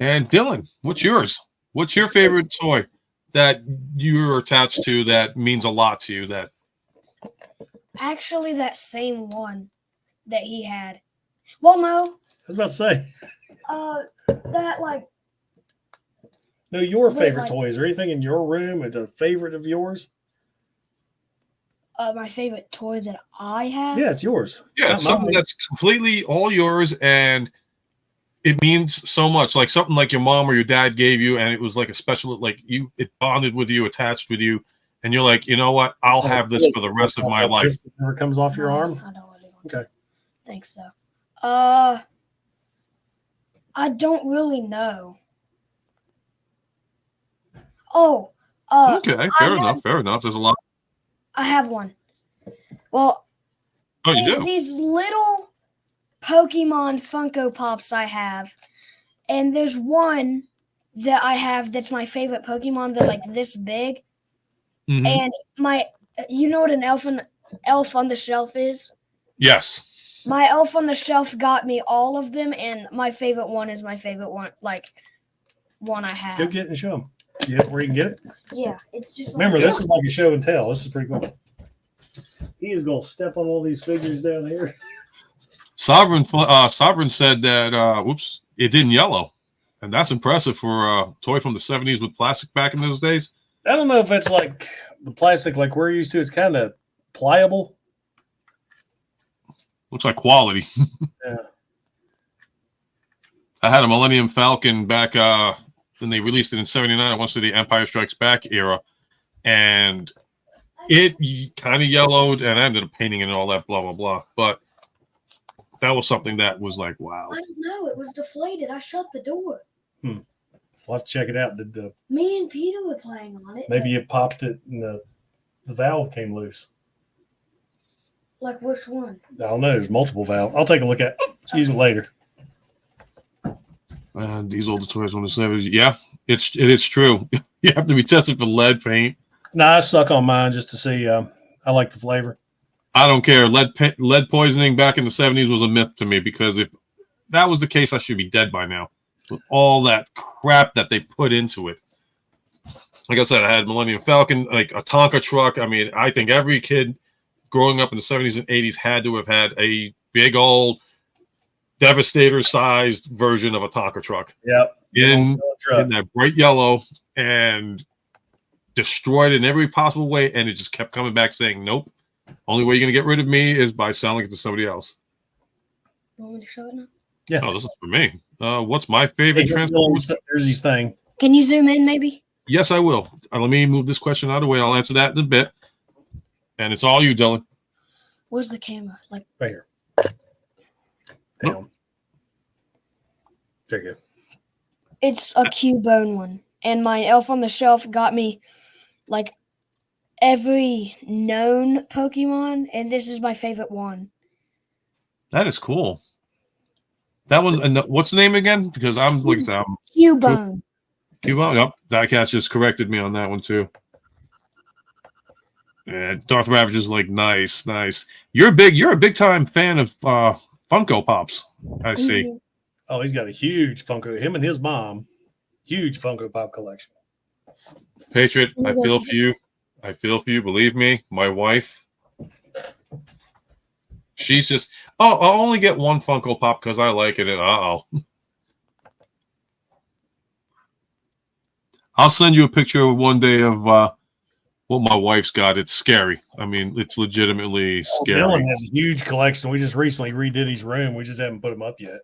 And Dylan, what's yours? What's your favorite toy that you're attached to that means a lot to you? That Actually, that same one that he had. Well, no. I was about to say. That like. No, your Wait, favorite like- toys or anything in your room is a favorite of yours? My favorite toy that I have. Yeah, it's yours. yeah, Not something mine. that's completely all yours and it means so much. Like something like your mom or your dad gave you, and it was like a special, like it bonded with you, attached with you, and you're like, you know what? I'll have this for the rest of my life. This never comes off your arm. I don't really want Okay. think so. I don't really know. Oh, Okay, fair enough. Fair enough. There's a lot. I have one. Well, Oh, you there's do? these little Pokemon Funko Pops I have, and there's one that I have that's my favorite Pokemon. They're like this big, Mhm. and you know what an elf on the shelf is? Yes. My elf on the shelf got me all of them, and my favorite one is my favorite one, like one I have. Go get it and show them. Yeah, where you can get it. Yeah, it's just. Remember, like, this is like a show and tell. This is pretty cool. He is going to step on all these figures down here. Sovereign said that it didn't yellow, and that's impressive for a toy from the 70s with plastic back in those days. I don't know if it's like the plastic like we're used to. It's kind of pliable. Looks like quality. Yeah. I had a Millennium Falcon back then they released it in 79 once to the Empire Strikes Back era, and it kind of yellowed, and I ended up painting it and all that, blah blah blah. But that was something that was like, wow. I don't know. It was deflated. I shut the door. We'll have to check it out. Me and Peter were playing on it. Maybe you popped it and the valve came loose. Like which one? I don't know. There's multiple valves. I'll take a look at it. Excuse me later. These older toys on the 70s, yeah, it is true. You have to be tested for lead paint. Nah, I suck on mine just to see. I like the flavor. I don't care. Lead poisoning back in the 70s was a myth to me because if that was the case, I should be dead by now. with all that crap that they put into it. Like I said, I had Millennium Falcon, like a Tonka truck. I mean, I think every kid growing up in the 70s and 80s had to have had a big old Devastator-sized version of a Tonka truck. Yep. In that bright yellow, and destroyed it in every possible way, and it just kept coming back saying, nope, only way you're going to get rid of me is by selling it to somebody else. You want me to show it now? Yeah. Oh, this is for me. What's my favorite Transformers? There's his thing. Can you zoom in, maybe? Yes, I will. Let me move this question out of the way. I'll answer that in a bit. And it's all you, Dylan. Where's the camera? Like Right here. Down. There you go. it's a Cubone one, and my Elf on the Shelf got me like every known Pokemon, and this is my favorite one. That is cool. That was what's the name again? Because I'm like Cubone. Cubone. Yep, Diecast just corrected me on that one too. Yeah, Darth Ravage is like nice. You're a big time fan of Funko Pops. I see. Mhm. Oh, he's got a huge Funko. Him and his mom, huge Funko Pop collection. Patriot, I feel for you. I feel for you. Believe me, my wife. She's just, I'll only get one Funko Pop because I like it. And I'll send you a picture of one day of what my wife's got. It's scary. I mean, it's legitimately scary. Dylan has a huge collection. We just recently redid his room. We just haven't put him up yet.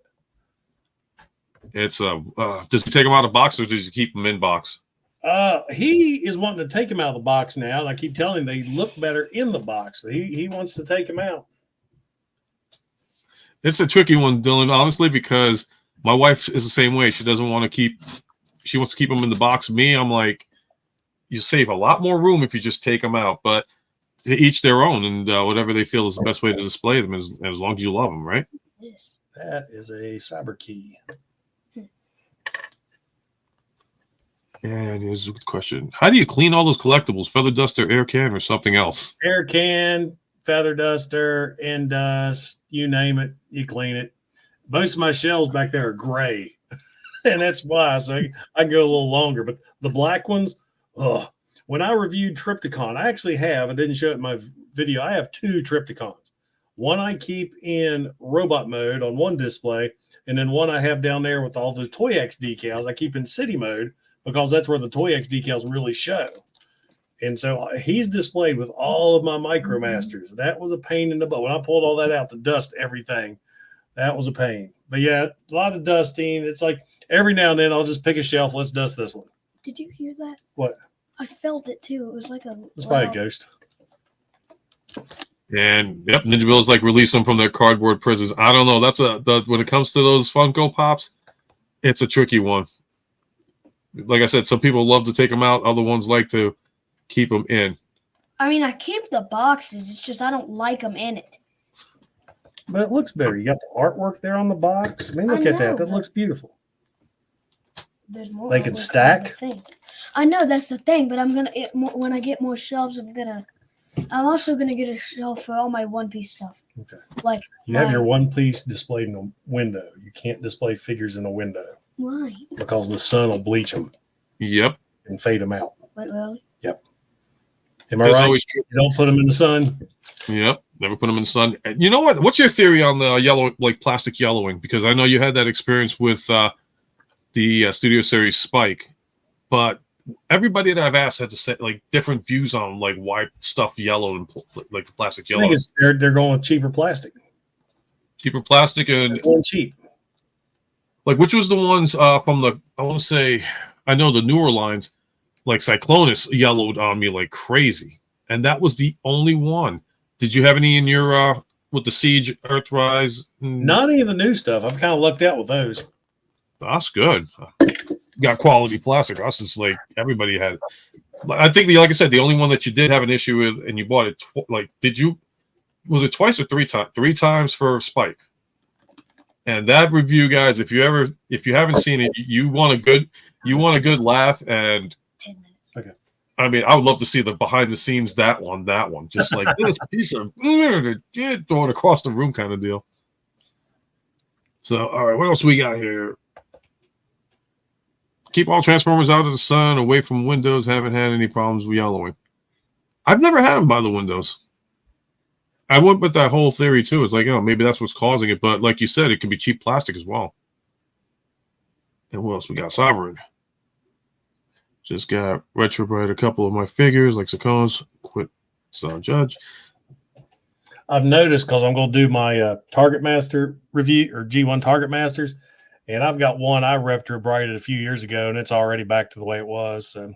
It's does he take them out of box or does he keep them in box? He is wanting to take him out of the box now, and I keep telling him they look better in the box, but he wants to take him out. It's a tricky one, Dylan, honestly, because my wife is the same way. She doesn't want to keep. She wants to keep them in the box. Me, I'm like, you save a lot more room if you just take them out. But to each their own, and whatever they feel is the best way to display them, as long as you love them, right? Yes. That is a cyber key. And here's a good question: how do you clean all those collectibles? Feather duster, air can, or something else? Air can, feather duster, end dust, you name it, you clean it. Most of my shelves back there are gray, and that's why. So I can go a little longer. But the black ones, when I reviewed Triptychon, I didn't show it in my video. I have 2 Triptychons. One I keep in robot mode on one display, and then one I have down there with all the Toy X decals I keep in city mode, because that's where the Toy X decals really show. And so he's displayed with all of my MicroMasters. That was a pain in the butt. When I pulled all that out to dust everything, that was a pain. But yeah, a lot of dusting. It's like every now and then I'll just pick a shelf. Let's dust this one. Did you hear that? What? I felt it too. It was like a. It's probably a ghost. And yep, Ninja Bill's like release them from their cardboard prisons. I don't know. When it comes to those Funko Pops, it's a tricky one. Like I said, some people love to take them out. Other ones like to keep them in. I mean, I keep the boxes. It's just I don't like them in it. But it looks better. You got the artwork there on the box. I mean, look at that. That looks beautiful. There's more. They can stack. I know that's the thing, but when I get more shelves, I'm also gonna get a shelf for all my One Piece stuff. Okay. Like you have your One Piece displayed in a window. You can't display figures in a window. Why? Because the sun will bleach them. Yep. And fade them out. Wait, really? Yep. Am I right? Always true. You don't put them in the sun. Yep. Never put them in the sun. And you know what? What's your theory on the yellow, like plastic yellowing? Because I know you had that experience with the Studio Series Spike, but everybody that I've asked had to say like different views on like why stuff yellowed and like the plastic yellow. I think they're going with cheaper plastic. Cheaper plastic and they're going cheap. Like which was the ones from the I know the newer lines, like Cyclonus yellowed on me like crazy, and that was the only one. Did you have any in your with the Siege, Earthrise? Not any of the new stuff. I've kind of lucked out with those. That's good. Got quality plastic. Us is like everybody had. I think like I said, the only one that you did have an issue with, and you bought it was it twice or 3 times? 3 times for Spike. And that review, guys, if you haven't seen it, you want a good laugh. And 10 minutes. Okay. I mean, I would love to see the behind the scenes that one, just like this piece of throw it across the room kind of deal. So, all right, what else we got here? Keep all Transformers out of the sun, away from windows. Haven't had any problems with yellowing. I've never had them by the windows. I went with that whole theory too. It's like, maybe that's what's causing it. But like you said, it could be cheap plastic as well. And what else we got? Sovereign. Just got retrobred a couple of my figures, like Sakone's. Quit Judge. I've noticed because I'm going to do my Target Master review or G1 Target Masters, and I've got one I retrobraded a few years ago, and it's already back to the way it was. So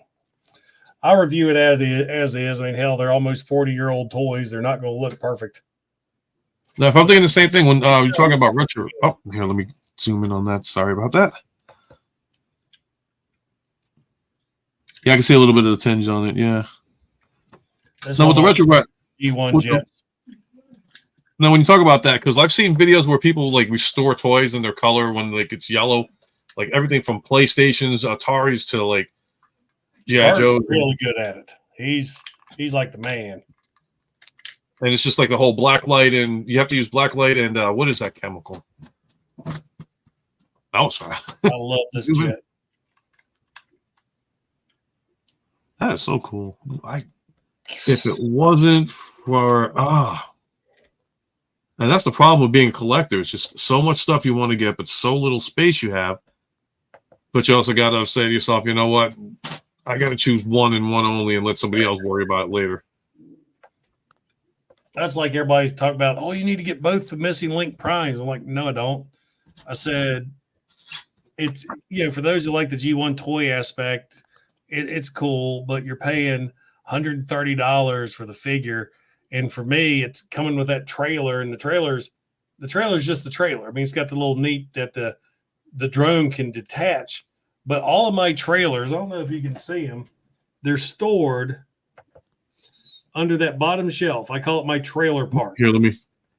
I'll review it as is. I mean, hell, they're almost 40-year-old toys. They're not going to look perfect. Now, if I'm thinking the same thing when you're talking about retro. Oh, here, let me zoom in on that. Sorry about that. Yeah, I can see a little bit of the tinge on it. Yeah. Now, with the retro G1 Jets. Now, when you talk about that, because I've seen videos where people like restore toys in their color when like it's yellow, like everything from PlayStations, Ataris to like G.I. Joe. Really good at it. He's like the man. And it's just like the whole black light, and you have to use black light and what is that chemical? That was fine. I love this jet. That is so cool. If it wasn't for and that's the problem with being a collector. It's just so much stuff you want to get, but so little space you have. But you also got to say to yourself, you know what? I got to choose one and one only and let somebody else worry about it later. That's like everybody's talking about, oh, you need to get both the missing link primes. I'm like, no, I don't. I said, it's, for those who like the G1 toy aspect, it's cool, but you're paying $130 for the figure. And for me, it's coming with that trailer, and the trailer's just the trailer. I mean, it's got the little neat that the drone can detach. But all of my trailers, I don't know if you can see them, they're stored under that bottom shelf. I call it my trailer park. Here, let me.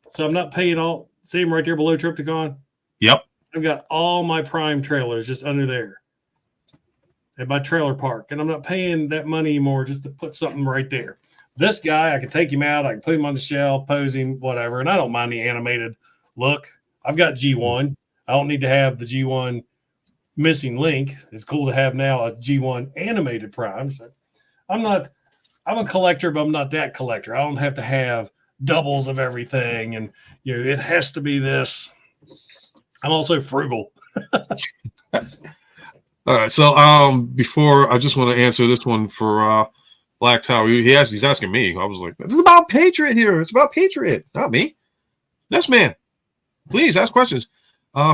So I'm not paying all. See them right there below Triptychon? Yep. I've got all my prime trailers just under there at my trailer park. And I'm not paying that money anymore just to put something right there. This guy, I can take him out. I can put him on the shelf, pose him, whatever. And I don't mind the animated look. I've got G1. I don't need to have the G1 missing link. It's cool to have now a G1 animated prime. So I'm a collector, but I'm not that collector. I don't have to have doubles of everything. And, it has to be this. I'm also frugal. All right. So before I just want to answer this one for Black Tower. He's asking me. I was like, it's about Patriot here. It's about Patriot, not me. Yes, man. Please ask questions.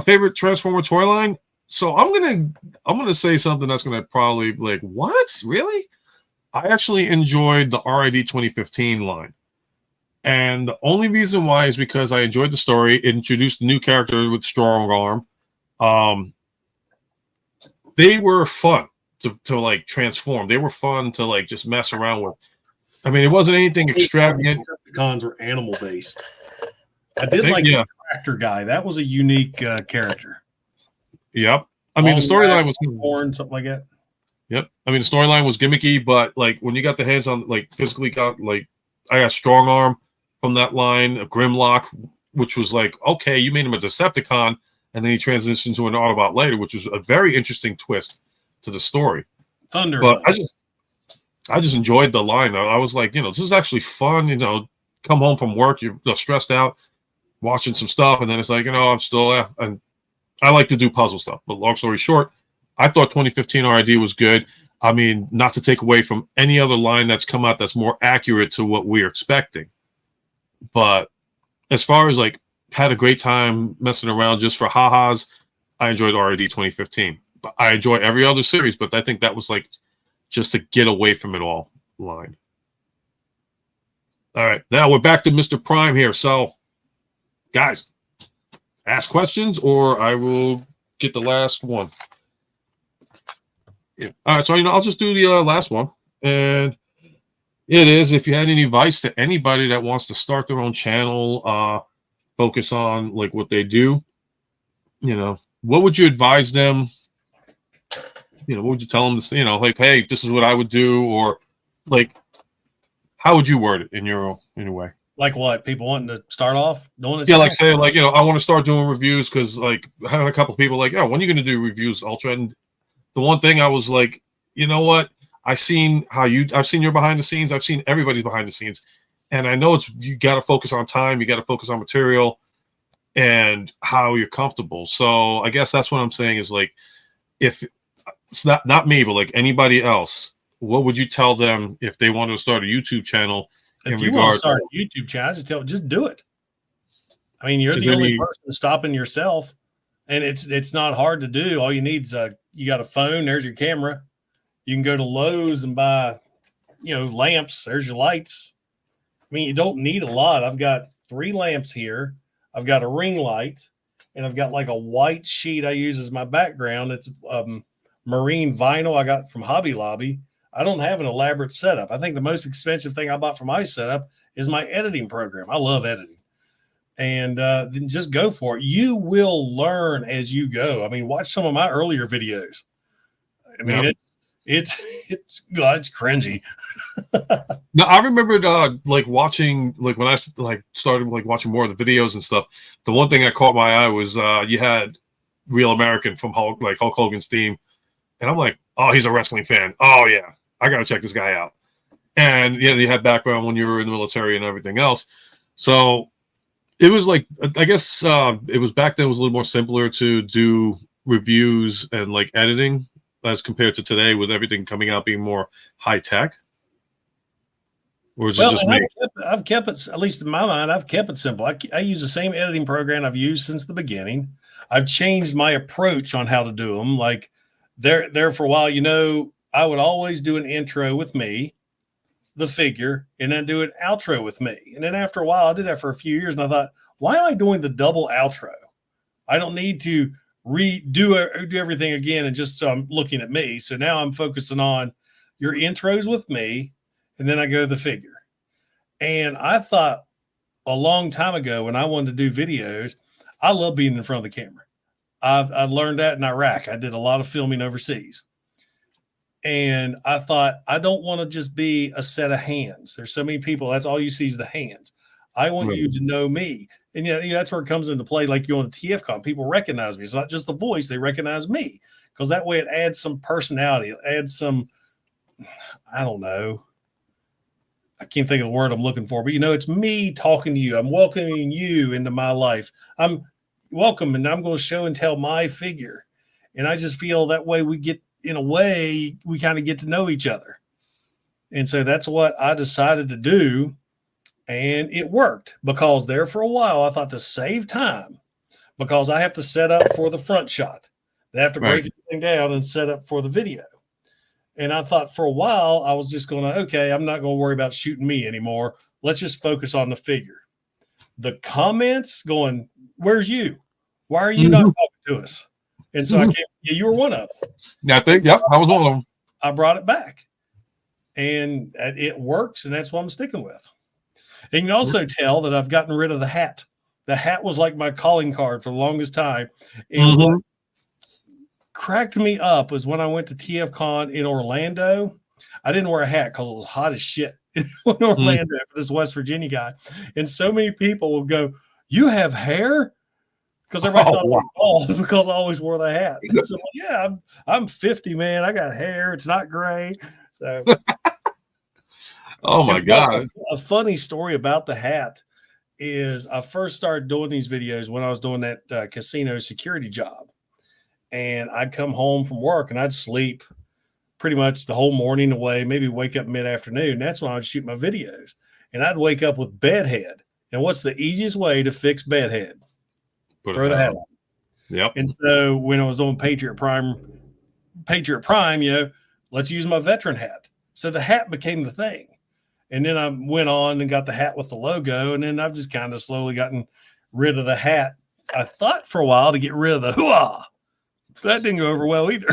Favorite Transformer toy line? So I'm gonna say something that's gonna probably like, what? Really? I actually enjoyed the RID 2015 line. And the only reason why is because I enjoyed the story. It introduced a new character with strong arm. They were fun to like transform. They were fun to like just mess around with. I mean, it wasn't anything extravagant. Cons were animal based. I did like the tractor guy. That was a unique character. Yep. I mean, the storyline was born, something like that. Yep. I mean, the storyline was gimmicky, but like when you got the hands on, like physically got like, I got strong arm from that line, a Grimlock, which was like, okay, you made him a Decepticon, and then he transitioned to an Autobot later, which was a very interesting twist to the story. Thunder. But I just enjoyed the line. I was like, this is actually fun. Come home from work, you're stressed out, watching some stuff, and then it's like, I'm still and I like to do puzzle stuff. But long story short, I thought 2015 RID was good. I mean, not to take away from any other line that's come out that's more accurate to what we're expecting. But as far as like had a great time messing around just for ha-has, I enjoyed RID 2015. But I enjoy every other series, but I think that was like just to get away from it all line. All right, now we're back to Mr. Prime here. So, guys, ask questions or I will get the last one. Yeah. All right, so I'll just do the last one. And it is, if you had any advice to anybody that wants to start their own channel, focus on like what they do, what would you advise them? What would you tell them to, like, hey, this is what I would do, or like, how would you word it in your way? Like what? People wanting to start off doing it? Yeah, like say, like, I want to start doing reviews because, like, I had a couple of people like, when are you going to do reviews, Ultra? And the one thing I was like, you know what? I've seen your behind the scenes. I've seen everybody's behind the scenes. And I know you got to focus on time. You got to focus on material and how you're comfortable. So I guess that's what I'm saying is like, if it's not me, but like anybody else, what would you tell them if they want to start a YouTube channel? If you want to start a YouTube channel, just do it. I mean, you're the only person stopping yourself, and it's not hard to do. All you need is you got a phone. There's your camera. You can go to Lowe's and buy, lamps. There's your lights. I mean, you don't need a lot. I've got 3 lamps here. I've got a ring light, and I've got like a white sheet I use as my background. It's marine vinyl I got from Hobby Lobby. I don't have an elaborate setup. I think the most expensive thing I bought for my setup is my editing program. I love editing. And then just go for it. You will learn as you go. I mean, watch some of my earlier videos. I mean, it's cringy. No, I remembered like watching, like when I started like watching more of the videos and stuff. The one thing that caught my eye was you had Real American from Hulk Hogan's theme, and I'm like, oh, he's a wrestling fan. Oh yeah, I gotta check this guy out. And you had background when you were in the military and everything else. So it was like, I guess it was back then. It was a little more simpler to do reviews and like editing as compared to today, with everything coming out being more high tech. Or is it just me? I've kept it, at least in my mind, I've kept it simple. I use the same editing program I've used since the beginning. I've changed my approach on how to do them. Like there for a while, I would always do an intro with me, the figure, and then do an outro with me. And then after a while, I did that for a few years, and I thought, why am I doing the double outro? I don't need to do everything again and just so I'm looking at me. So now I'm focusing on your intros with me, and then I go to the figure. And I thought a long time ago when I wanted to do videos, I love being in front of the camera. I learned that in Iraq. I did a lot of filming overseas. And I thought, I don't want to just be a set of hands. There's so many people. That's all you see is the hands. I want you to know me. And that's where it comes into play. Like you on a TFCon, people recognize me. It's not just the voice. They recognize me, because that way it adds some personality. It adds some, I don't know. I can't think of the word I'm looking for, but it's me talking to you. I'm welcoming you into my life. I'm welcome, and I'm going to show and tell my figure. And I just feel that way we get, in a way, we kind of get to know each other. And so that's what I decided to do. And it worked, because there for a while, I thought, to save time, because I have to set up for the front shot. They have to break everything down and set up for the video. And I thought for a while, I was just going to, okay, I'm not going to worry about shooting me anymore. Let's just focus on the figure. The comments going, where's you? Why are you not talking to us? And so you were one of them. I think, yep, I was one of them. I brought it back. And it works, and that's what I'm sticking with. And you can also tell that I've gotten rid of the hat. The hat was like my calling card for the longest time. And what cracked me up was when I went to TFCon in Orlando. I didn't wear a hat because it was hot as shit in Orlando for this West Virginia guy. And so many people will go, "You have hair?" Because everybody thought I was bald because I always wore the hat. So, yeah, I'm 50, man. I got hair. It's not gray. So oh my God. A funny story about the hat is I first started doing these videos when I was doing that casino security job. And I'd come home from work and I'd sleep pretty much the whole morning away, maybe wake up mid-afternoon. That's when I'd shoot my videos. And I'd wake up with bedhead. And what's the easiest way to fix bedhead? Throw the hat on. Yep. And so when I was doing Patriot Prime, let's use my veteran hat. So the hat became the thing. And then I went on and got the hat with the logo. And then I've just kind of slowly gotten rid of the hat. I thought for a while to get rid of the hoo-ah. That didn't go over well either.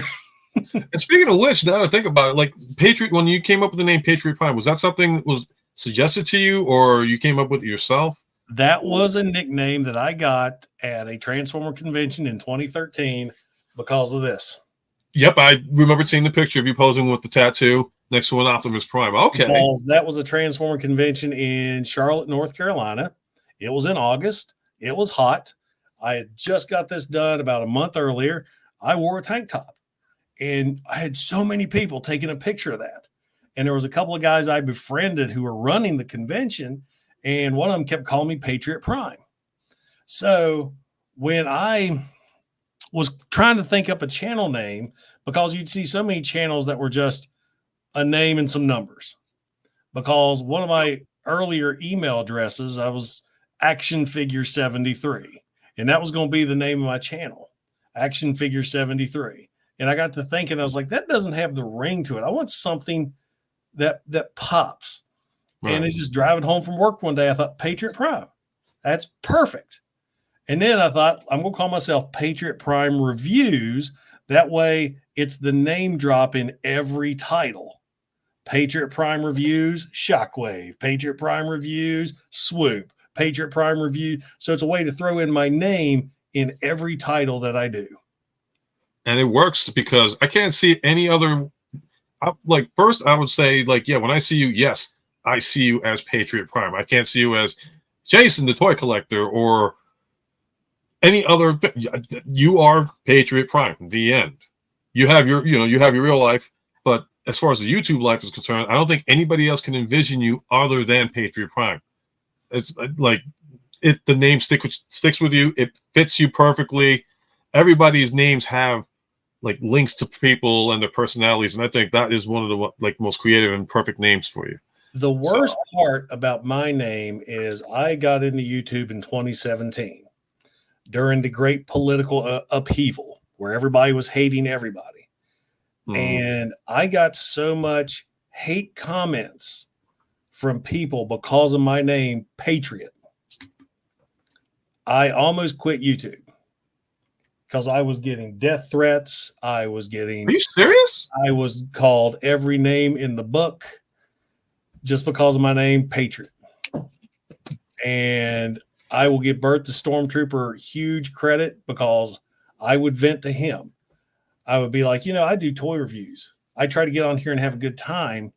And speaking of which, now to think about it, like Patriot, when you came up with the name Patriot Prime, was that something that was suggested to you, or you came up with it yourself? That was a nickname that I got at a Transformer convention in 2013 because of this. Yep, I remember seeing the picture of you posing with the tattoo next to an Optimus Prime. Okay. Because that was a Transformer convention in Charlotte, North Carolina. It was in August. It was hot. I had just got this done about a month earlier. I wore a tank top. And I had so many people taking a picture of that. And there was a couple of guys I befriended who were running the convention, and one of them kept calling me Patriot Prime. So when I was trying to think up a channel name, because you'd see so many channels that were just a name and some numbers, because one of my earlier email addresses, I was Action Figure 73, and that was going to be the name of my channel, Action Figure 73. And I got to thinking, I was like, that doesn't have the ring to it. I want something that pops. Right. And it's just driving home from work one day, I thought, Patriot Prime. That's perfect. And then I thought, I'm going to call myself Patriot Prime Reviews. That way it's the name drop in every title. Patriot Prime Reviews, Shockwave. Patriot Prime Reviews, Swoop. Patriot Prime Review. So it's a way to throw in my name in every title that I do. And it works because I can't see any other. Like, first I would say, like, yeah, when I see you, yes, I see you as Patriot Prime. I can't see you as Jason, the toy collector, or any other. You are Patriot Prime. The end. You have your, you have your real life, but as far as the YouTube life is concerned, I don't think anybody else can envision you other than Patriot Prime. It's like the name sticks with you. It fits you perfectly. Everybody's names have like links to people and their personalities, and I think that is one of the most creative and perfect names for you. The worst part about my name is I got into YouTube in 2017 during the great political upheaval where everybody was hating everybody. And I got so much hate comments from people because of my name, Patriot. I almost quit YouTube because I was getting death threats. I was getting... Are you serious? I was called every name in the book just because of my name, Patriot. And I will give Bert the Stormtrooper huge credit because I would vent to him. I would be like, I do toy reviews. I try to get on here and have a good time.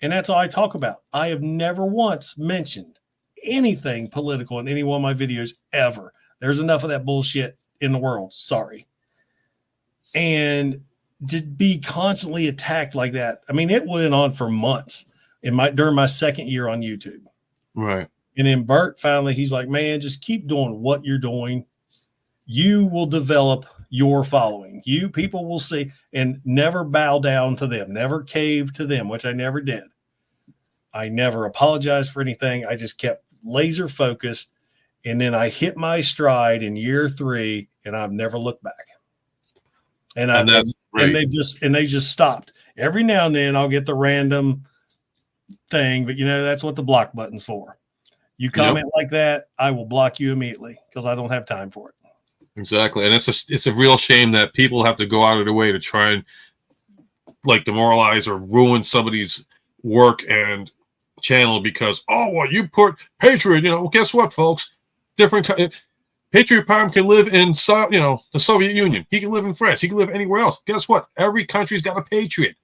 And that's all I talk about. I have never once mentioned anything political in any one of my videos ever. There's enough of that bullshit in the world. Sorry. And to be constantly attacked like that. I mean, it went on for months during my second year on YouTube. Right. And then Bert finally, he's like, man, just keep doing what you're doing. You will develop your following. You people will see, and never bow down to them, never cave to them, which I never did. I never apologized for anything. I just kept laser focused. And then I hit my stride in year 3 and I've never looked back. And they just stopped. Every now and then I'll get the random thing, but that's what the block button's for. You comment like that, I will block you immediately because I don't have time for it. Exactly. And it's a real shame that people have to go out of their way to try and like demoralize or ruin somebody's work and channel because, you put Patriot, well, guess what, folks? Patriot Prime can live in, the Soviet Union. He can live in France. He can live anywhere else. Guess what? Every country's got a Patriot.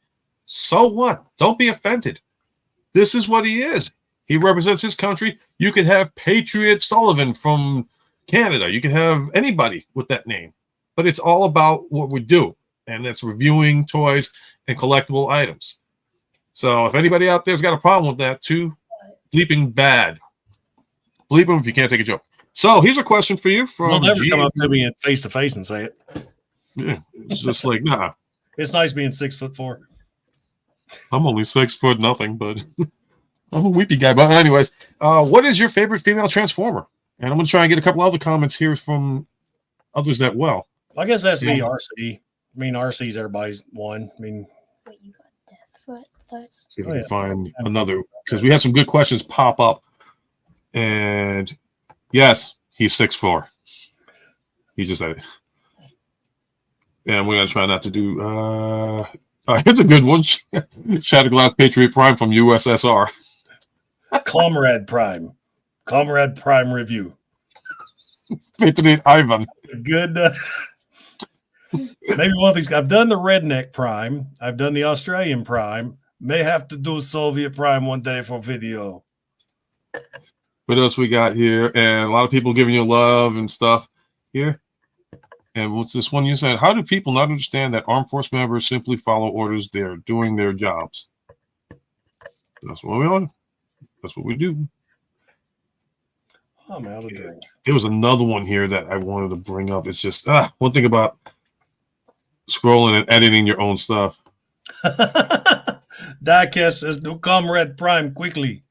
So what? Don't be offended. This is what he is. He represents his country. You can have Patriot Sullivan from Canada. You can have anybody with that name. But it's all about what we do, and that's reviewing toys and collectible items. So if anybody out there's got a problem with that, too bleeping bad. Bleep them if you can't take a joke. So here's a question for you from. They'll never come up to me face to face and say it. Yeah, it's just like, nah. It's nice being 6'4". I'm only 6 foot nothing, but I'm a weepy guy. But anyways, what is your favorite female Transformer? And I'm gonna try and get a couple other comments here from others that well. I guess that's me, RC. I mean, RC's everybody's one. I mean, wait, you got death threats? See if I can find another because we had some good questions pop up. And yes, he's 6'4". He just said it. And we're gonna try not to do. Here's a good one. Shatterglass Patriot Prime from USSR. Comrade Prime review. Patriot Ivan. Good. Maybe one of these. I've done the Redneck Prime. I've done the Australian Prime. May have to do Soviet Prime one day for video. What else we got here? And a lot of people giving you love and stuff here. And what's this one you said? How do people not understand that armed force members simply follow orders? They're doing their jobs. That's what we are. That's what we do. I'm out of drink. There was another one here that I wanted to bring up. It's just one thing about scrolling and editing your own stuff. Diecast says, "No, Comrade Prime, quickly."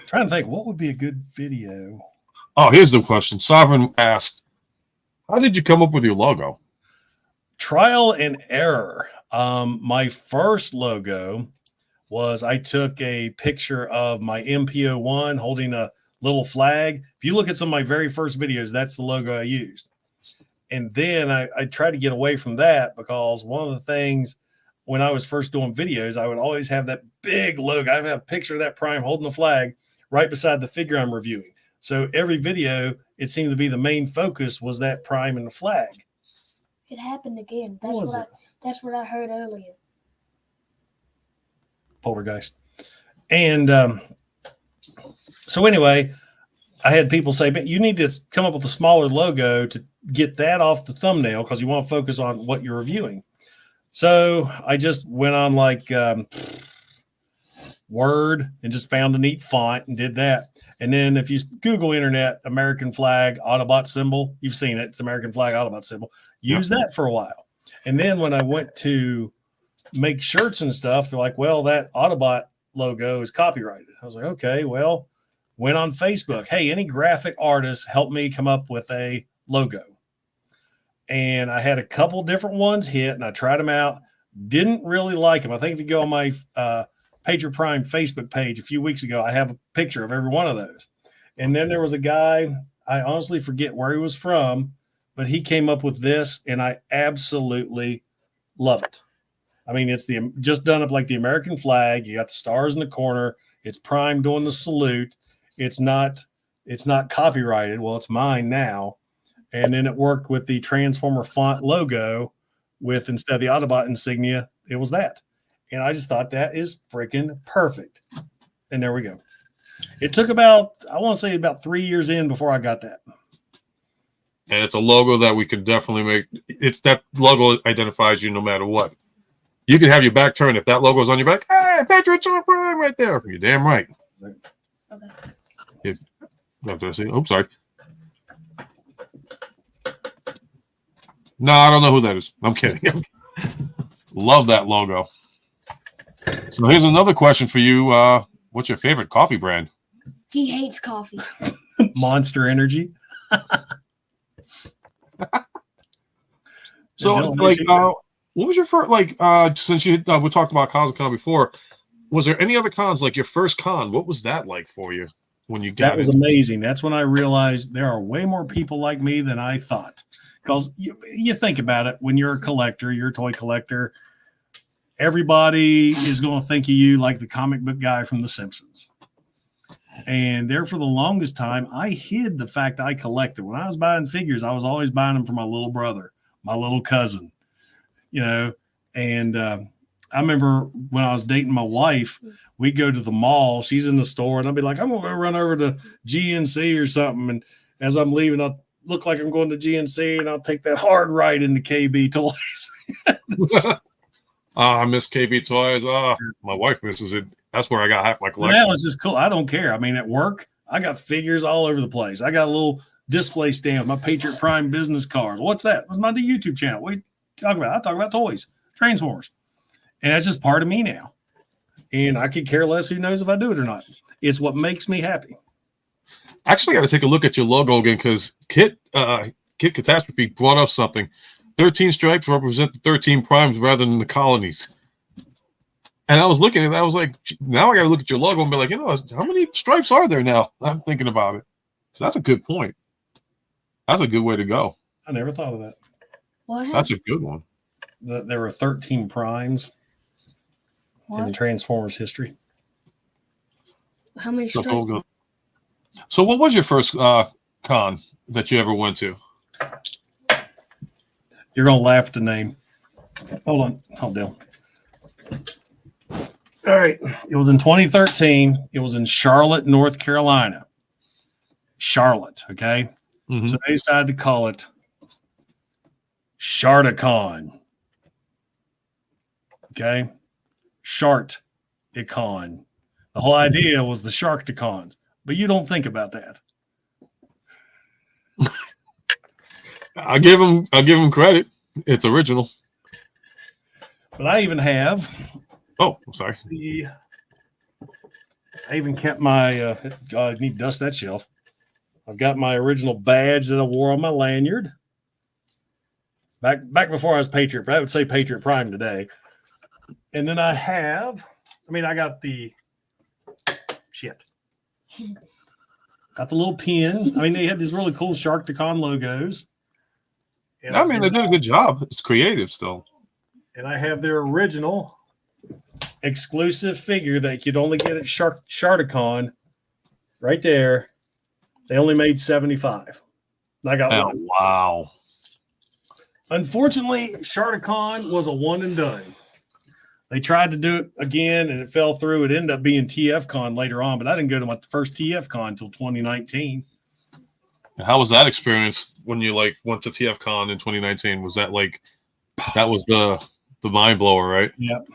Trying to think, what would be a good video? Oh, here's the question. Sovereign asked, how did you come up with your logo? Trial and error. My first logo was I took a picture of my MPO-1 holding a little flag. If you look at some of my very first videos, that's the logo I used. And then I tried to get away from that because one of the things when I was first doing videos, I would always have that big logo. I have a picture of that Prime holding the flag right beside the figure I'm reviewing. So every video, it seemed to be the main focus was that Prime and the flag. It happened again. That's what I heard earlier. Poltergeist. And so anyway, I had people say, but you need to come up with a smaller logo to get that off the thumbnail because you want to focus on what you're reviewing. So I just went on like Word and just found a neat font and did that. And then if you Google internet, American flag, Autobot symbol, you've seen it. It's American flag, Autobot symbol. Use that for a while. And then when I went to make shirts and stuff, they're like, well, that Autobot logo is copyrighted. I was like, okay, well, went on Facebook. Hey, any graphic artist help me come up with a logo. And I had a couple different ones hit and I tried them out. Didn't really like them. I think if you go on my Patriot Prime Facebook page a few weeks ago, I have a picture of every one of those. And then there was a guy, I honestly forget where he was from, but he came up with this and I absolutely love it. I mean, it's just done up like the American flag. You got the stars in the corner. It's Prime doing the salute. It's not copyrighted. Well, it's mine now. And then it worked with the Transformer font logo with, instead of the Autobot insignia, it was that. And I just thought that is freaking perfect. And there we go. It took about 3 years in before I got that. And it's a logo that we could definitely make. It's that logo identifies you no matter what. You can have your back turned. If that logo is on your back, hey, Patriot Prime right there. You're damn right. Okay. Sorry. No, I don't know who that is. I'm kidding. Love that logo. So here's another question for you. What's your favorite coffee brand? He hates coffee. Monster Energy. So, like, what was your first, like, since we talked about cons and con before, was there any other cons, like your first con? What was that like for you when you got it? That was amazing. That's when I realized there are way more people like me than I thought. Because you think about it, when you're a collector, you're a toy collector, everybody is going to think of you like the comic book guy from The Simpsons. And there for the longest time, I hid the fact I collected. When I was buying figures, I was always buying them for my little brother, my little cousin, you know. And I remember when I was dating my wife, we'd go to the mall. She's in the store, and I'd be like, I'm going to go run over to GNC or something. And as I'm leaving, I'll look like I'm going to GNC, and I'll take that hard right into KB Toys. I miss KB Toys. My wife misses it. That's where I got half my collection. Now it's just cool. I don't care. I mean, at work, I got figures all over the place. I got a little display stand with my Patriot Prime business cards. What's that? What's my YouTube channel? What are you talking about? I talk about toys, Transformers. And that's just part of me now. And I could care less who knows if I do it or not. It's what makes me happy. Actually, I got to take a look at your logo again because Kit Catastrophe brought up something. 13 stripes represent the 13 primes rather than the colonies. And I was looking at it, I was like, now I got to look at your logo and be like, you know, how many stripes are there now? I'm thinking about it. So that's a good point. That's a good way to go. I never thought of that. What? That's a good one. There were 13 primes in the Transformers history. How many stripes? So what was your first con that you ever went to? You're going to laugh at the name. Hold on. Hold on. All right. It was in 2013. It was in Charlotte, North Carolina. Charlotte, okay? Mm-hmm. So they decided to call it Sharticon. Okay? Sharticon. The whole idea was the Sharkticons, but you don't think about that. I give him credit. It's original. But I even have Oh, I'm sorry. I even kept my God, I need to dust that shelf. I've got my original badge that I wore on my lanyard. Back before I was Patriot, but I would say Patriot Prime today. And then I got the got the little pin. I mean, they had these really cool Sharkticon logos. And I mean, they did a good job. It's creative still. And I have their original exclusive figure that you'd only get at Sharkticon right there. They only made 75. I got one. Wow. Unfortunately, Sharkticon was a one and done. They tried to do it again and it fell through. It ended up being TFCon later on, but I didn't go to my first TFCon until 2019. How was that experience when you went to TFCon in 2019? Was that that was the mind blower, right? Yep.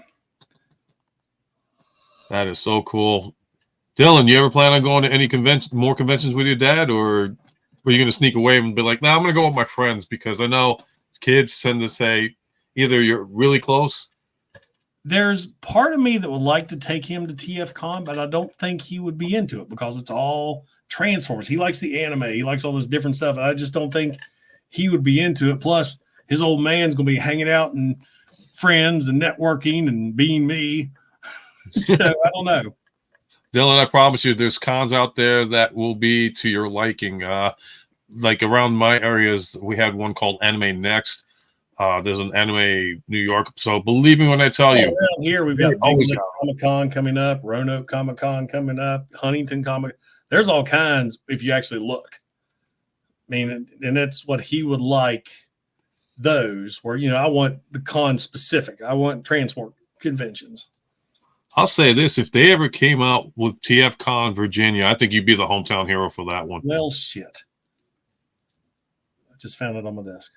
That is so cool. Dylan, you ever plan on going to any more conventions with your dad, or were you going to sneak away and be like, "No, I'm going to go with my friends"? Because I know kids tend to say either you're really close. There's part of me that would like to take him to TFCon, but I don't think he would be into it because it's all Transformers. He likes the anime. He likes all this different stuff. And I just don't think he would be into it. Plus, his old man's going to be hanging out and friends and networking and being me. So I don't know. Dylan, I promise you, there's cons out there that will be to your liking. Like around my areas, we had one called Anime Next. There's an Anime New York. So believe me when I tell you. Around here, we've got Comic-Con coming up, Roanoke Comic-Con coming up, Huntington Comic. There's all kinds if you actually look. I mean, and that's what he would like, those where, I want the con specific. I want transport conventions. I'll say this. If they ever came out with TFCon Virginia, I think you'd be the hometown hero for that one. Well, shit. I just found it on my desk.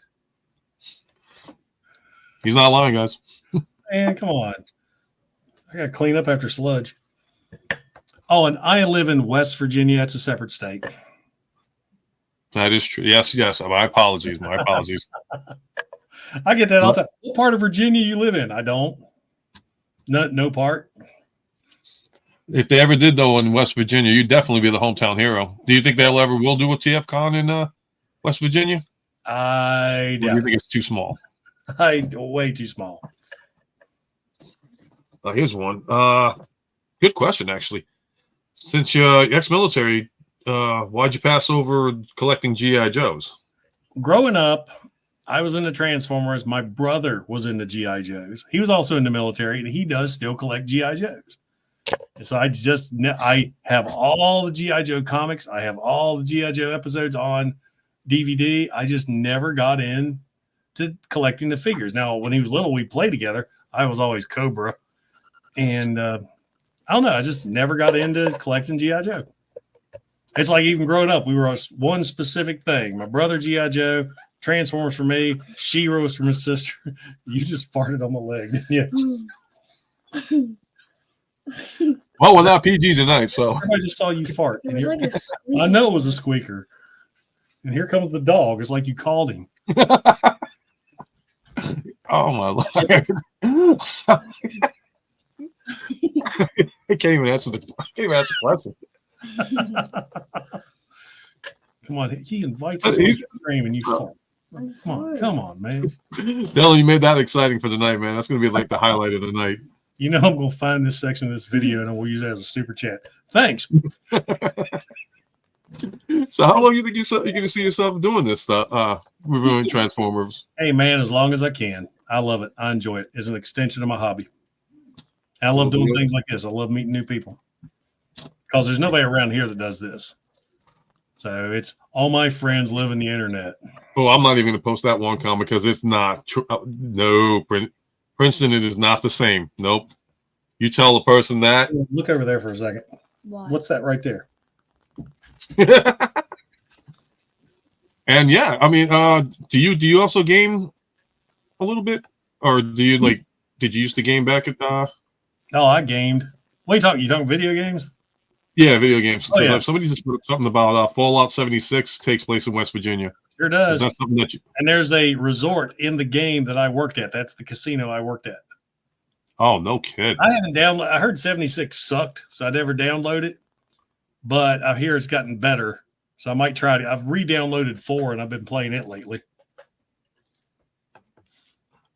He's not lying, guys. Man, come on. I got to clean up after sludge. Oh, and I live in West Virginia. That's a separate state. That is true. Yes. My apologies. I get that all the time. What part of Virginia you live in? I don't. No part. If they ever did, though, in West Virginia, you'd definitely be the hometown hero. Do you think they'll ever will do a TFCon in West Virginia? I doubt. Or do you think it's too small? Way too small. Here's one. Good question, actually. Since you're ex-military, why'd you pass over collecting G.I. Joes? Growing up, I was into Transformers. My brother was into G.I. Joes. He was also in the military, and he does still collect G.I. Joes. And so I have all the G.I. Joe comics. I have all the G.I. Joe episodes on DVD. I just never got in to collecting the figures. Now, when he was little, we played together. I was always Cobra. And I don't know. I just never got into collecting G.I. Joe. It's like even growing up, we were one specific thing. My brother, G.I. Joe, Transformers for me, She-Ra was for my sister. You just farted on my leg, didn't you? Well, we're not PG tonight, so. I just saw you fart. It was like a squeak. I know it was a squeaker. And here comes the dog. It's like you called him. Oh, my Lord. I can't even answer the question. Come on, he invites us to stream and you fart. Come on, man. Dylan, you made that exciting for tonight, man. That's going to be like the highlight of the night. I'm going to find this section of this video and we'll use it as a super chat. Thanks. So how long do you think you're going to see yourself doing this stuff, reviewing Transformers? Hey, man, as long as I can. I love it. I enjoy it. It's an extension of my hobby. And I love doing things like this. I love meeting new people because there's nobody around here that does this. So it's all my friends live in the internet. Oh, I'm not even going to post that one comment because it's not true. No, Princeton, it is not the same. Nope. You tell the person that. Look over there for a second. Why? What's that right there? And yeah, I mean, do you also game a little bit, or do you like? Did you used to game back at? Oh, I gamed. What are you talking? You talking video games? Yeah, video games. Oh, yeah. Somebody just put something about Fallout 76 takes place in West Virginia. Sure does. Is that something that you? And there's a resort in the game that I worked at. That's the casino I worked at. Oh, no kid. I haven't downloaded. I heard 76 sucked, so I never downloaded it. But I hear it's gotten better, so I might try it. I've re-downloaded 4, and I've been playing it lately.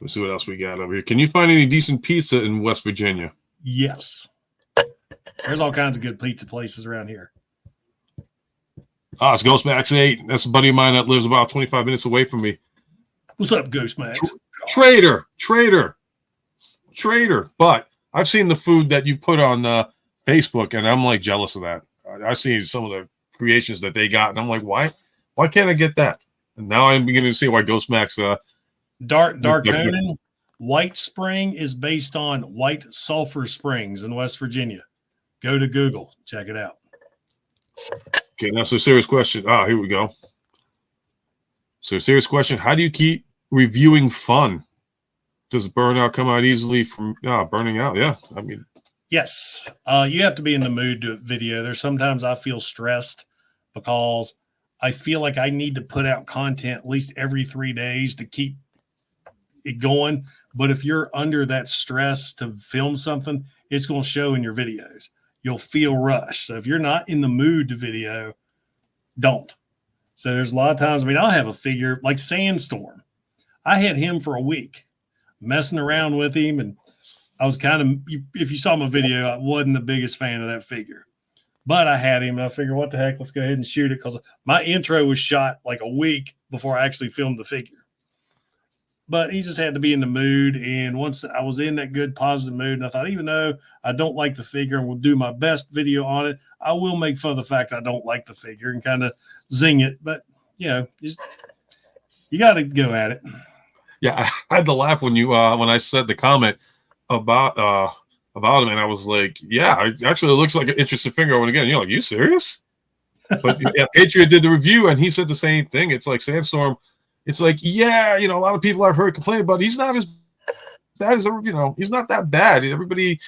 Let's see what else we got over here. Can you find any decent pizza in West Virginia? Yes. There's all kinds of good pizza places around here. Ah, it's Ghostmax 8. That's a buddy of mine that lives about 25 minutes away from me. What's up, Ghostmax? Traitor. But I've seen the food that you put on Facebook, and I'm like jealous of that. I've seen some of the creations that they got, and I'm like, why can't I get that? And now I'm beginning to see why Ghostmax. Darkonin, White Spring is based on White Sulphur Springs in West Virginia. Go to Google, check it out. Okay, that's a serious question. Here we go. So, serious question: how do you keep reviewing fun? Does burnout come out easily from burning out? Yeah, I mean, yes. You have to be in the mood to video. There's sometimes I feel stressed because I feel like I need to put out content at least every 3 days to keep it going. But if you're under that stress to film something, it's going to show in your videos. You'll feel rushed. So if you're not in the mood to video, don't. So there's a lot of times, I'll have a figure like Sandstorm. I had him for a week messing around with him. And I was if you saw my video, I wasn't the biggest fan of that figure. But I had him and I figured, what the heck, let's go ahead and shoot it. Because my intro was shot like a week before I actually filmed the figure. But he just had to be in the mood. And once I was in that good, positive mood, and I thought, even though I don't like the figure and will do my best video on it, I will make fun of the fact I don't like the figure and kind of zing it. But, you got to go at it. Yeah, I had to laugh when when I said the comment about him, and I was like, yeah, it actually looks like an interesting figure. And again, you're like, you serious? But yeah, Patriot did the review, and he said the same thing. It's like Sandstorm. It's like, yeah, a lot of people I've heard complain about. He's not as bad as he's not that bad. Everybody,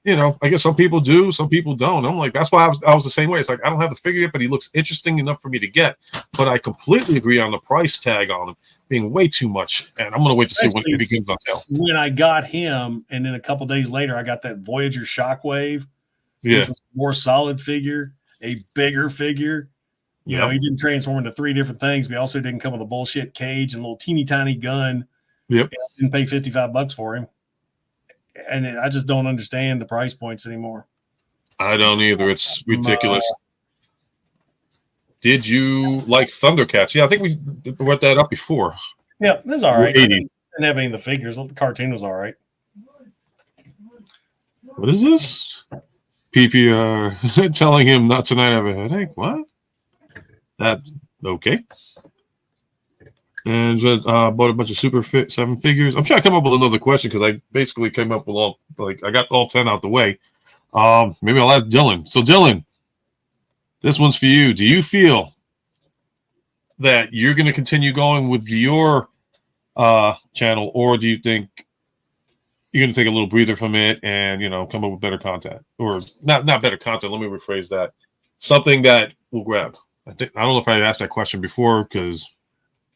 I guess some people do, some people don't. I'm like, that's why I was the same way. It's like, I don't have the figure yet, but he looks interesting enough for me to get. But I completely agree on the price tag on him being way too much. And I'm gonna wait to see when it begins on sale. When I got him, and then a couple days later, I got that Voyager Shockwave. Yeah, which was a more solid figure, a bigger figure. He didn't transform into 3 different things, but he also didn't come with a bullshit cage and a little teeny tiny gun. Yep. Didn't pay $55 for him. And I just don't understand the price points anymore. I don't either. It's ridiculous. Did you like Thundercats? Yeah, I think we brought that up before. Yeah, that's all right. 80. Didn't have any of the figures. The cartoon was all right. What is this? PP telling him not tonight I have a headache. What? That's okay. And bought a bunch of Super Fit 7 figures. I'm trying to come up with another question because I basically came up with I got all 10 out the way. Maybe I'll ask Dylan. So Dylan, this one's for you. Do you feel that you're going to continue going with your channel, or do you think you're going to take a little breather from it and come up with better content, or not better content? Let me rephrase that. Something that will grab. I don't know if I asked that question before because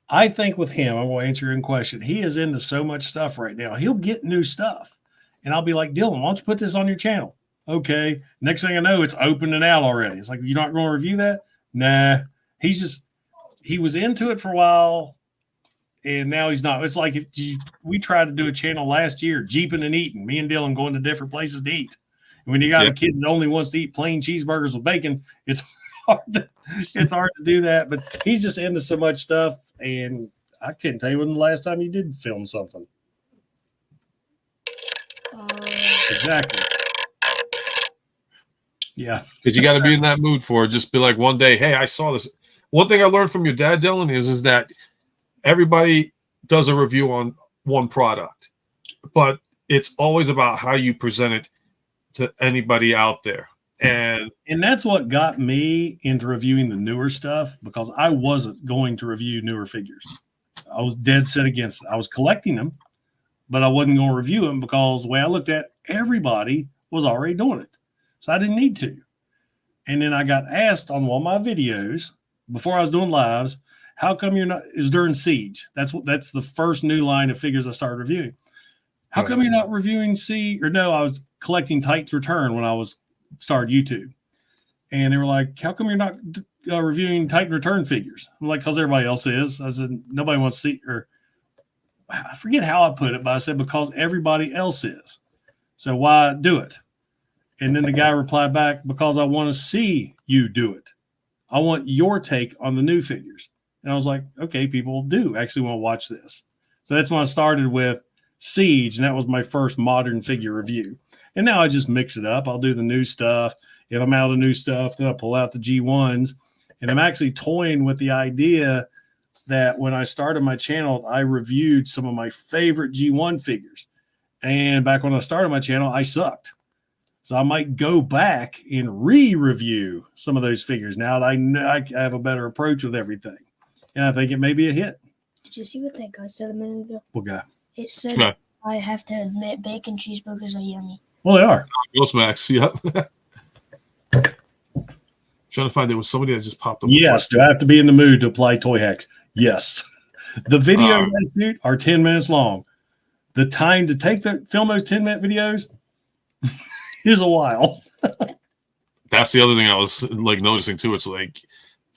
I think with him, I will answer your question. He is into so much stuff right now. He'll get new stuff, and I'll be like, Dylan, why don't you put this on your channel? Okay. Next thing I know, it's opening out already. It's like, you're not going to review that? Nah. He was into it for a while, and now he's not. It's like we tried to do a channel last year, Jeeping and Eating. Me and Dylan going to different places to eat. And when you got a kid that only wants to eat plain cheeseburgers with bacon, it's hard to do that. But he's just into so much stuff, and I can't tell you when the last time you did film something. Exactly. Yeah. Because you got to be in that mood for it. Just be like, one day, hey, I saw this. One thing I learned from your dad, Dylan, is that everybody does a review on one product, but it's always about how you present it to anybody out there. And that's what got me into reviewing the newer stuff, because I wasn't going to review newer figures. I was dead set against it. I was collecting them. but I wasn't going to review them because the way I looked at it, everybody was already doing it. So I didn't need to. And then I got asked on one of my videos before I was doing lives, how come you're not, it was during Siege. That's the first new line of figures I started reviewing. How come you're not reviewing Siege? Or no, I was collecting Titan's Return when I was started YouTube. And they were like, how come you're not reviewing Titan Return figures? I'm like, because everybody else is. I said, nobody wants to see, or I forget how I put it, but I said, because everybody else is. So why do it? And then the guy replied back, because I want to see you do it. I want your take on the new figures. And I was like, okay, people do actually want to watch this. So that's when I started with Siege, and that was my first modern figure review. And now I just mix it up. I'll do the new stuff. If I'm out of new stuff, then I'll pull out the G1s. And I'm actually toying with the idea that when I started my channel, I reviewed some of my favorite G1 figures. And back when I started my channel, I sucked. So I might go back and re-review some of those figures now that I know I have a better approach with everything. And I think it may be a hit. Did you see what that guy said a minute ago? What guy? It said, I have to admit, bacon cheeseburgers are yummy. Well, they are. Ghost Max, yep. Trying to find there was somebody that just popped up. Yes. Do I have to be in the mood to apply toy hacks? Yes. The videos I shoot are 10 minutes long. The time to film those 10-minute videos is a while. That's the other thing I was like noticing too. It's like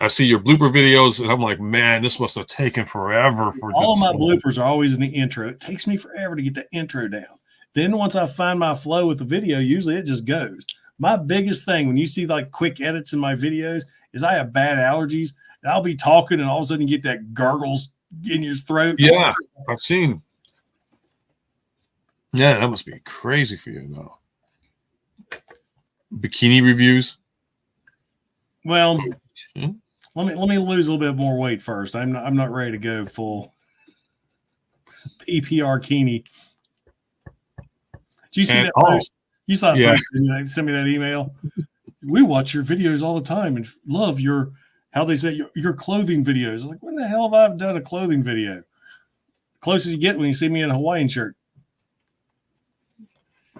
I see your blooper videos and I'm like, man, this must have taken forever for all of my bloopers are always in the intro. It takes me forever to get the intro down. Then once I find my flow with the video, usually it just goes. My biggest thing when you see like quick edits in my videos is I have bad allergies and I'll be talking and all of a sudden you get that gurgles in your throat. Yeah, I've seen. Yeah, that must be crazy for you though. Bikini reviews. Well, let me lose a little bit more weight first. I'm not ready to go full PPR Kini. Did you see that post? You saw that post, send me that email. We watch your videos all the time and love your, how they say, your clothing videos. I was like, when the hell have I done a clothing video? Closest you get when you see me in a Hawaiian shirt.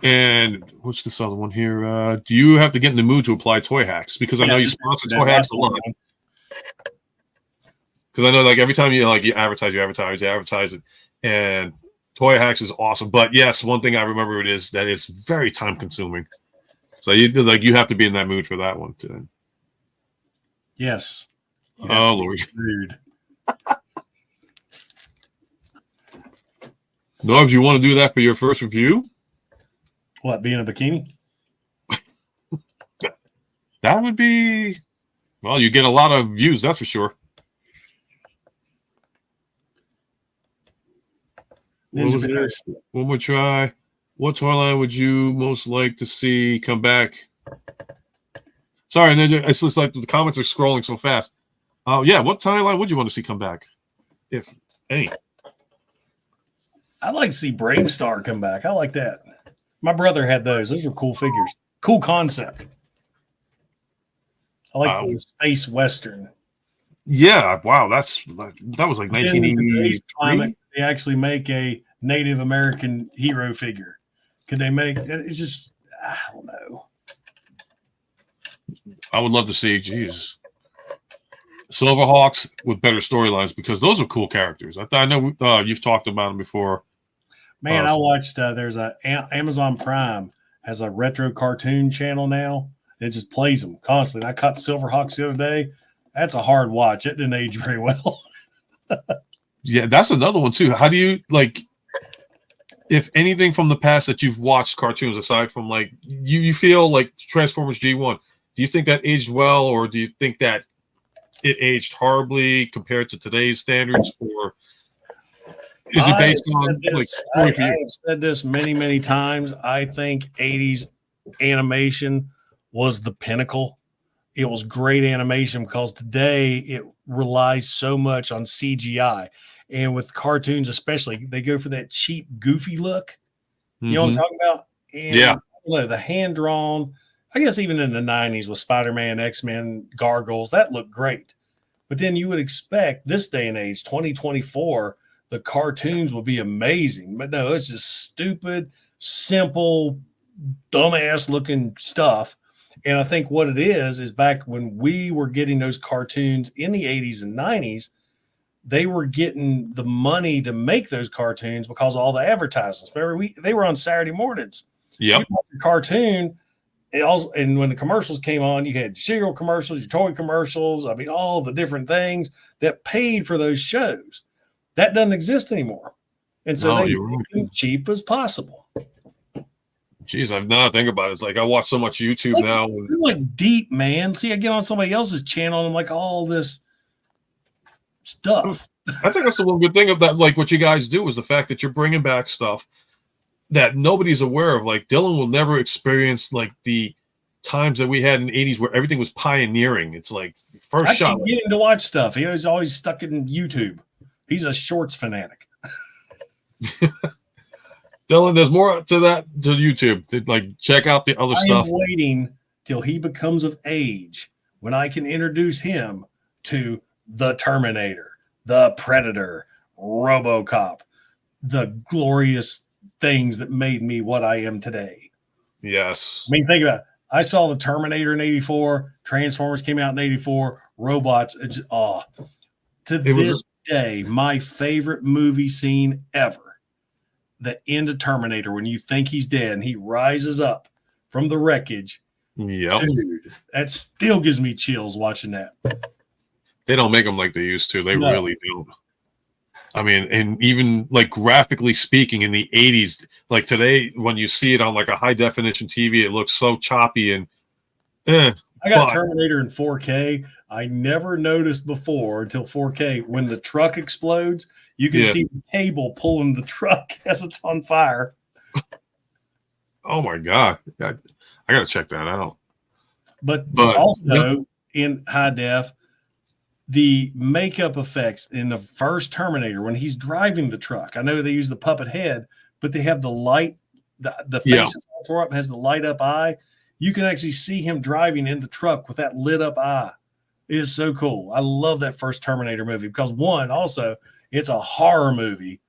And what's this other one here? Do you have to get in the mood to apply toy hacks? Because I know you sponsor toy hacks a lot. Because I know like every time you advertise it. And toy hacks is awesome. But yes, one thing I remember it is that it's very time consuming. So you have to be in that mood for that one too. Yes. Oh Lord. Rude. Norb, do you want to do that for your first review? What, being a bikini? That would be, well, you get a lot of views, that's for sure. What was this? One more try. What toy line would you most like to see come back? Sorry, Ninja, it's just like the comments are scrolling so fast. Oh, yeah, what toy line would you want to see come back? If any. I'd like to see Bravestar come back. I like that. My brother had those. Those were cool figures. Cool concept. I like the space western. Yeah, wow, that was like 1983. They actually make a Native American hero figure. Could they make? It's just, I don't know. I would love to see, geez, Silverhawks with better storylines because those are cool characters. I know you've talked about them before. Man, I watched. There's a Amazon Prime has a retro cartoon channel now. It just plays them constantly. I caught Silverhawks the other day. That's a hard watch. It didn't age very well. Yeah, that's another one too. How do you like? If anything from the past that you've watched cartoons, aside from like you feel like Transformers G1, do you think that aged well, or do you think that it aged horribly compared to today's standards, or is it based on like? I have said this many times. I think 80s animation was the pinnacle. It was great animation because today it relies so much on CGI. And with cartoons, especially, they go for that cheap, goofy look. You know what I'm talking about? And, yeah. The hand drawn, I guess even in the 90s with Spider-Man, X-Men, Gargoyles, that looked great. But then you would expect this day and age, 2024, the cartoons would be amazing. But no, it's just stupid, simple, dumbass looking stuff. And I think what it is back when we were getting those cartoons in the 80s and 90s, they were getting the money to make those cartoons because of all the advertisements. Remember, they were on Saturday mornings. Yep. You watch your cartoon, and when the commercials came on, you had cereal commercials, your toy commercials. I mean, all the different things that paid for those shows. That doesn't exist anymore. And so they make them cheap as possible. Jeez, I've not think about it. It's like I watch so much YouTube now. You're like deep, man. See, I get on somebody else's channel and I'm like all this stuff. I think that's the one good thing of that, like what you guys do is the fact that you're bringing back stuff that nobody's aware of. Like Dylan will never experience like the times that we had in the 80s where everything was pioneering. It's like first shot. I can't get him to watch stuff. He was always stuck in YouTube. He's a shorts fanatic. Dylan, there's more to that to YouTube. Like check out the other stuff. I'm waiting till he becomes of age when I can introduce him to the Terminator, the Predator, RoboCop, the glorious things that made me what I am today. Yes. I mean, think about it. I saw the Terminator in 84. Transformers came out in 84. Robots. To this day, my favorite movie scene ever. The end of Terminator, when you think he's dead and he rises up from the wreckage. Yep. Dude, that still gives me chills watching that. They don't make them like they used to. They really don't. I mean, and even like graphically speaking in the 80s, like today, when you see it on like a high definition TV, it looks so choppy and I got Terminator in 4K. I never noticed before until 4K when the truck explodes, you can see the cable pulling the truck as it's on fire. Oh my God. I got to check that out. But also in high def, the makeup effects in the first Terminator when he's driving the truck. I know they use the puppet head, but they have the light, the face is all tore up and has the light up eye. You can actually see him driving in the truck with that lit up eye. It is so cool. I love that first Terminator movie because one, also, it's a horror movie.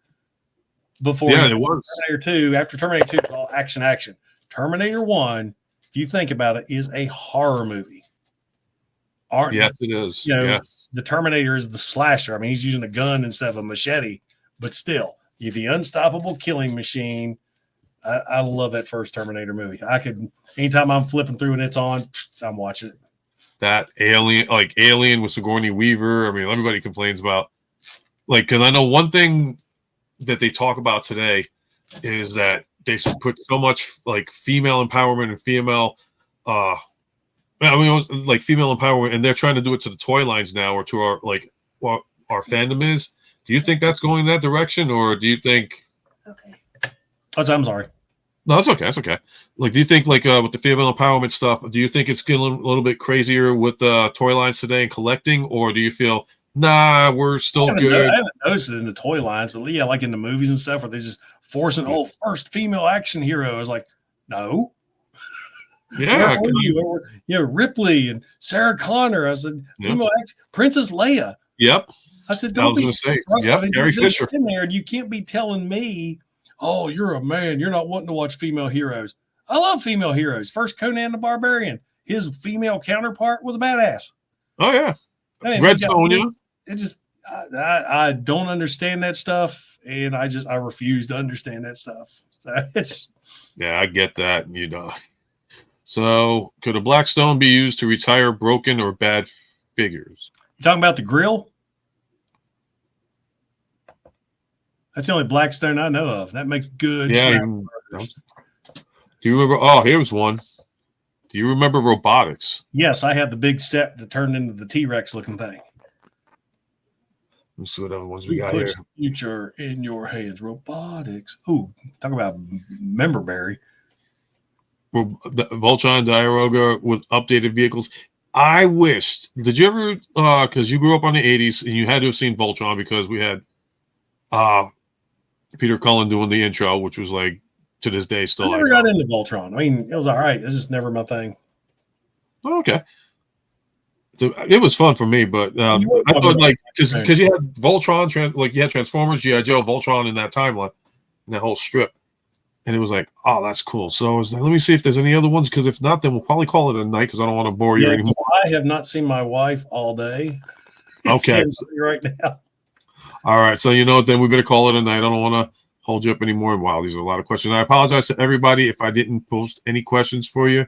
Before it was Terminator 2, after Terminator 2, it's all action. Terminator 1, if you think about it, is a horror movie. Yes, it is. The Terminator is the slasher. I mean, he's using a gun instead of a machete, but still, you're the unstoppable killing machine. I love that first Terminator movie. I could, anytime I'm flipping through and it's on, I'm watching it. That Alien with Sigourney Weaver. I mean, everybody complains about, like, because I know one thing that they talk about today is that they put so much like female empowerment and female, female empowerment, and they're trying to do it to the toy lines now or to our what our fandom is. Do you think that's going that direction, or do you think? Okay. I'm sorry. No, that's okay. That's okay. Like, do you think with the female empowerment stuff, do you think it's getting a little bit crazier with toy lines today and collecting, or do you feel, nah, we're still good? I haven't noticed it in the toy lines, but yeah, like in the movies and stuff where they're just forcing, first female action hero. I was like, no. Yeah. Ripley and Sarah Connor. I said, female action, Princess Leia. Yep. I said, I was going to say, Carrie Fisher. In there, and you can't be telling me, oh, you're a man, you're not wanting to watch female heroes. I love female heroes. First Conan the Barbarian, his female counterpart was a badass. Oh yeah, Red Sonja. It just I don't understand that stuff, and I refuse to understand that stuff. So it's I get that. So could a black stone be used to retire broken or bad figures? You talking about the grill? That's the only black stone I know of. That makes good. Yeah. Do you remember? Oh, here's one. Do you remember robotics? Yes, I had the big set that turned into the T-Rex looking thing. Let's see what other ones we got here. Puts the future in your hands. Robotics. Ooh, talk about Memberberry. Voltron, Diaroga with updated vehicles. I wished. Did you ever? Because you grew up on the '80s and you had to have seen Voltron because we had Peter Cullen doing the intro, which was like to this day still. I never got into Voltron. I mean, it was all right. It's just never my thing. Oh, okay. So it was fun for me, but I thought like because you had Voltron, like you had Transformers, G.I. Joe, Voltron in that timeline, in that whole strip, and it was like, oh, that's cool. So I was like, let me see if there's any other ones, because if not, then we'll probably call it a night because I don't want to bore you anymore. I have not seen my wife all day. It's Okay, right now. All right, so you know, then we better call it a night. I don't want to hold you up anymore. Wow, these are a lot of questions. I apologize to everybody if I didn't post any questions for you.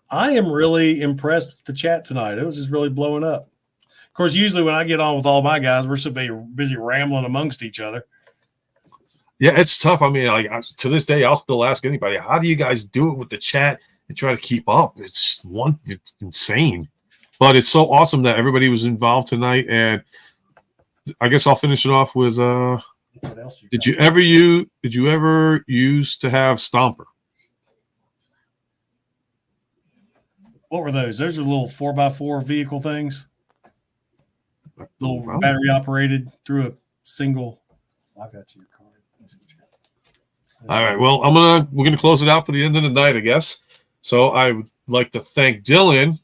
I am really impressed with the chat tonight. It was just really blowing up. Of course, usually when I get on with all my guys, we're so busy rambling amongst each other. Yeah, it's tough. I mean, like to this day, I'll still ask anybody, how do you guys do it with the chat and try to keep up? It's insane. But it's so awesome that everybody was involved tonight. And I guess I'll finish it off with what else did you ever use to have Stomper? What were those? Those are little 4x4 vehicle things. Little battery operated through a single. I got you your card. All right. Well, we're gonna close it out for the end of the night, I guess. So I would like to thank Dylan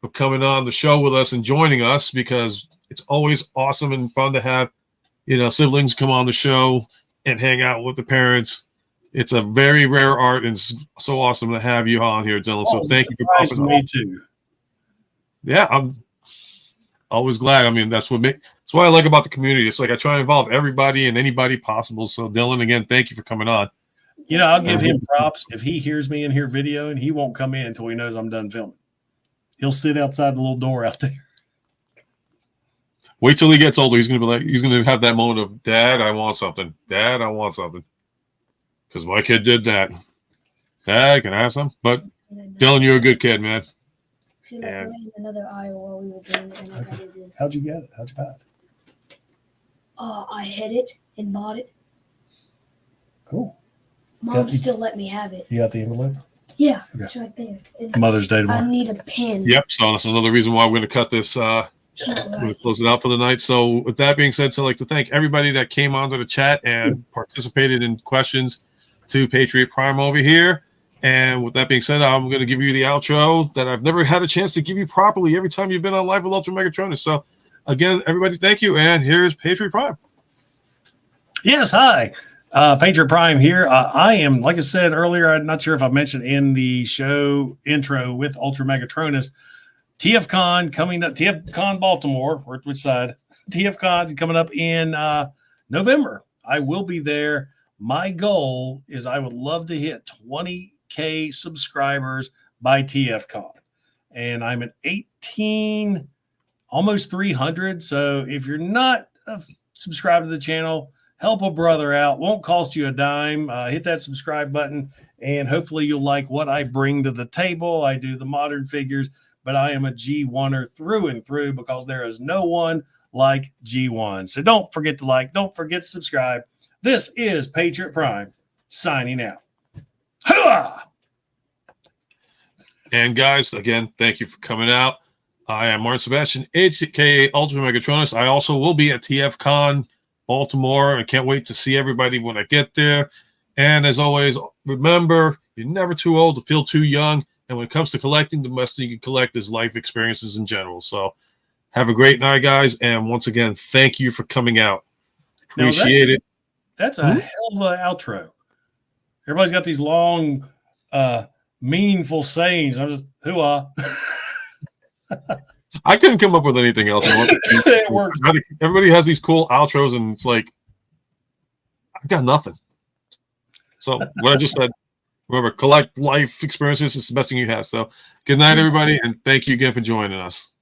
for coming on the show with us and joining us, because it's always awesome and fun to have, siblings come on the show and hang out with the parents. It's a very rare art, and it's so awesome to have you on here, Dylan. So thank you for popping on. Me too. Yeah, I'm always glad. I mean, that's why I like about the community. It's like I try to involve everybody and anybody possible. So Dylan, again, thank you for coming on. I'll give him props. If he hears me in here videoing, he won't come in until he knows I'm done filming. He'll sit outside the little door out there. Wait till he gets older. He's gonna have that moment of, Dad, I want something. Dad, I want something. Because my kid did that. Dad, can I have some? But Dylan, you're a good kid, man. She lay in another aisle while we were doing it, and I got this. How'd you get it? How'd you buy it? I hid it and bought it. Cool. Mom still let me have it. You got the envelope? Yeah, okay. It's right there. Mother's Day tomorrow. I need a pen. Yep. So that's another reason why we're going to cut this. We're going to close it out for the night. So with that being said, I'd like to thank everybody that came onto the chat and participated in questions to Patriot Prime over here. And with that being said, I'm going to give you the outro that I've never had a chance to give you properly every time you've been on live with UltraMegatronus. So again, everybody, thank you. And here's Patriot Prime. Yes, hi. Patriot Prime here. I am, like I said earlier, I'm not sure if I mentioned in the show intro with UltraMegatronus, TFCon coming up, TFCon Baltimore, which side? TFCon coming up in November. I will be there. My goal is I would love to hit 20K subscribers by TFCon. And I'm at 18, almost 300. So if you're not subscribed to the channel, help a brother out. Won't cost you a dime. Hit that subscribe button, and hopefully you'll like what I bring to the table. I do the modern figures, but I am a G1er through and through, because there is no one like G1. So don't forget to like, don't forget to subscribe. This is Patriot Prime signing out. Hooah! And guys, again, thank you for coming out. I am Martin Sebastian, aka UltraMegatronus. I also will be at TFCon Baltimore. I can't wait to see everybody when I get there. And as always, remember, you're never too old to feel too young. And when it comes to collecting, the best thing you can collect is life experiences in general. So have a great night, guys. And once again, thank you for coming out. Appreciate it. That's a hell of an outro. Everybody's got these long, meaningful sayings. I'm just, hoo-ah. I couldn't come up with anything else. It works. Everybody has these cool outros, and it's like, I've got nothing. So what I just said, remember, collect life experiences. It's the best thing you have. So good night, everybody, and thank you again for joining us.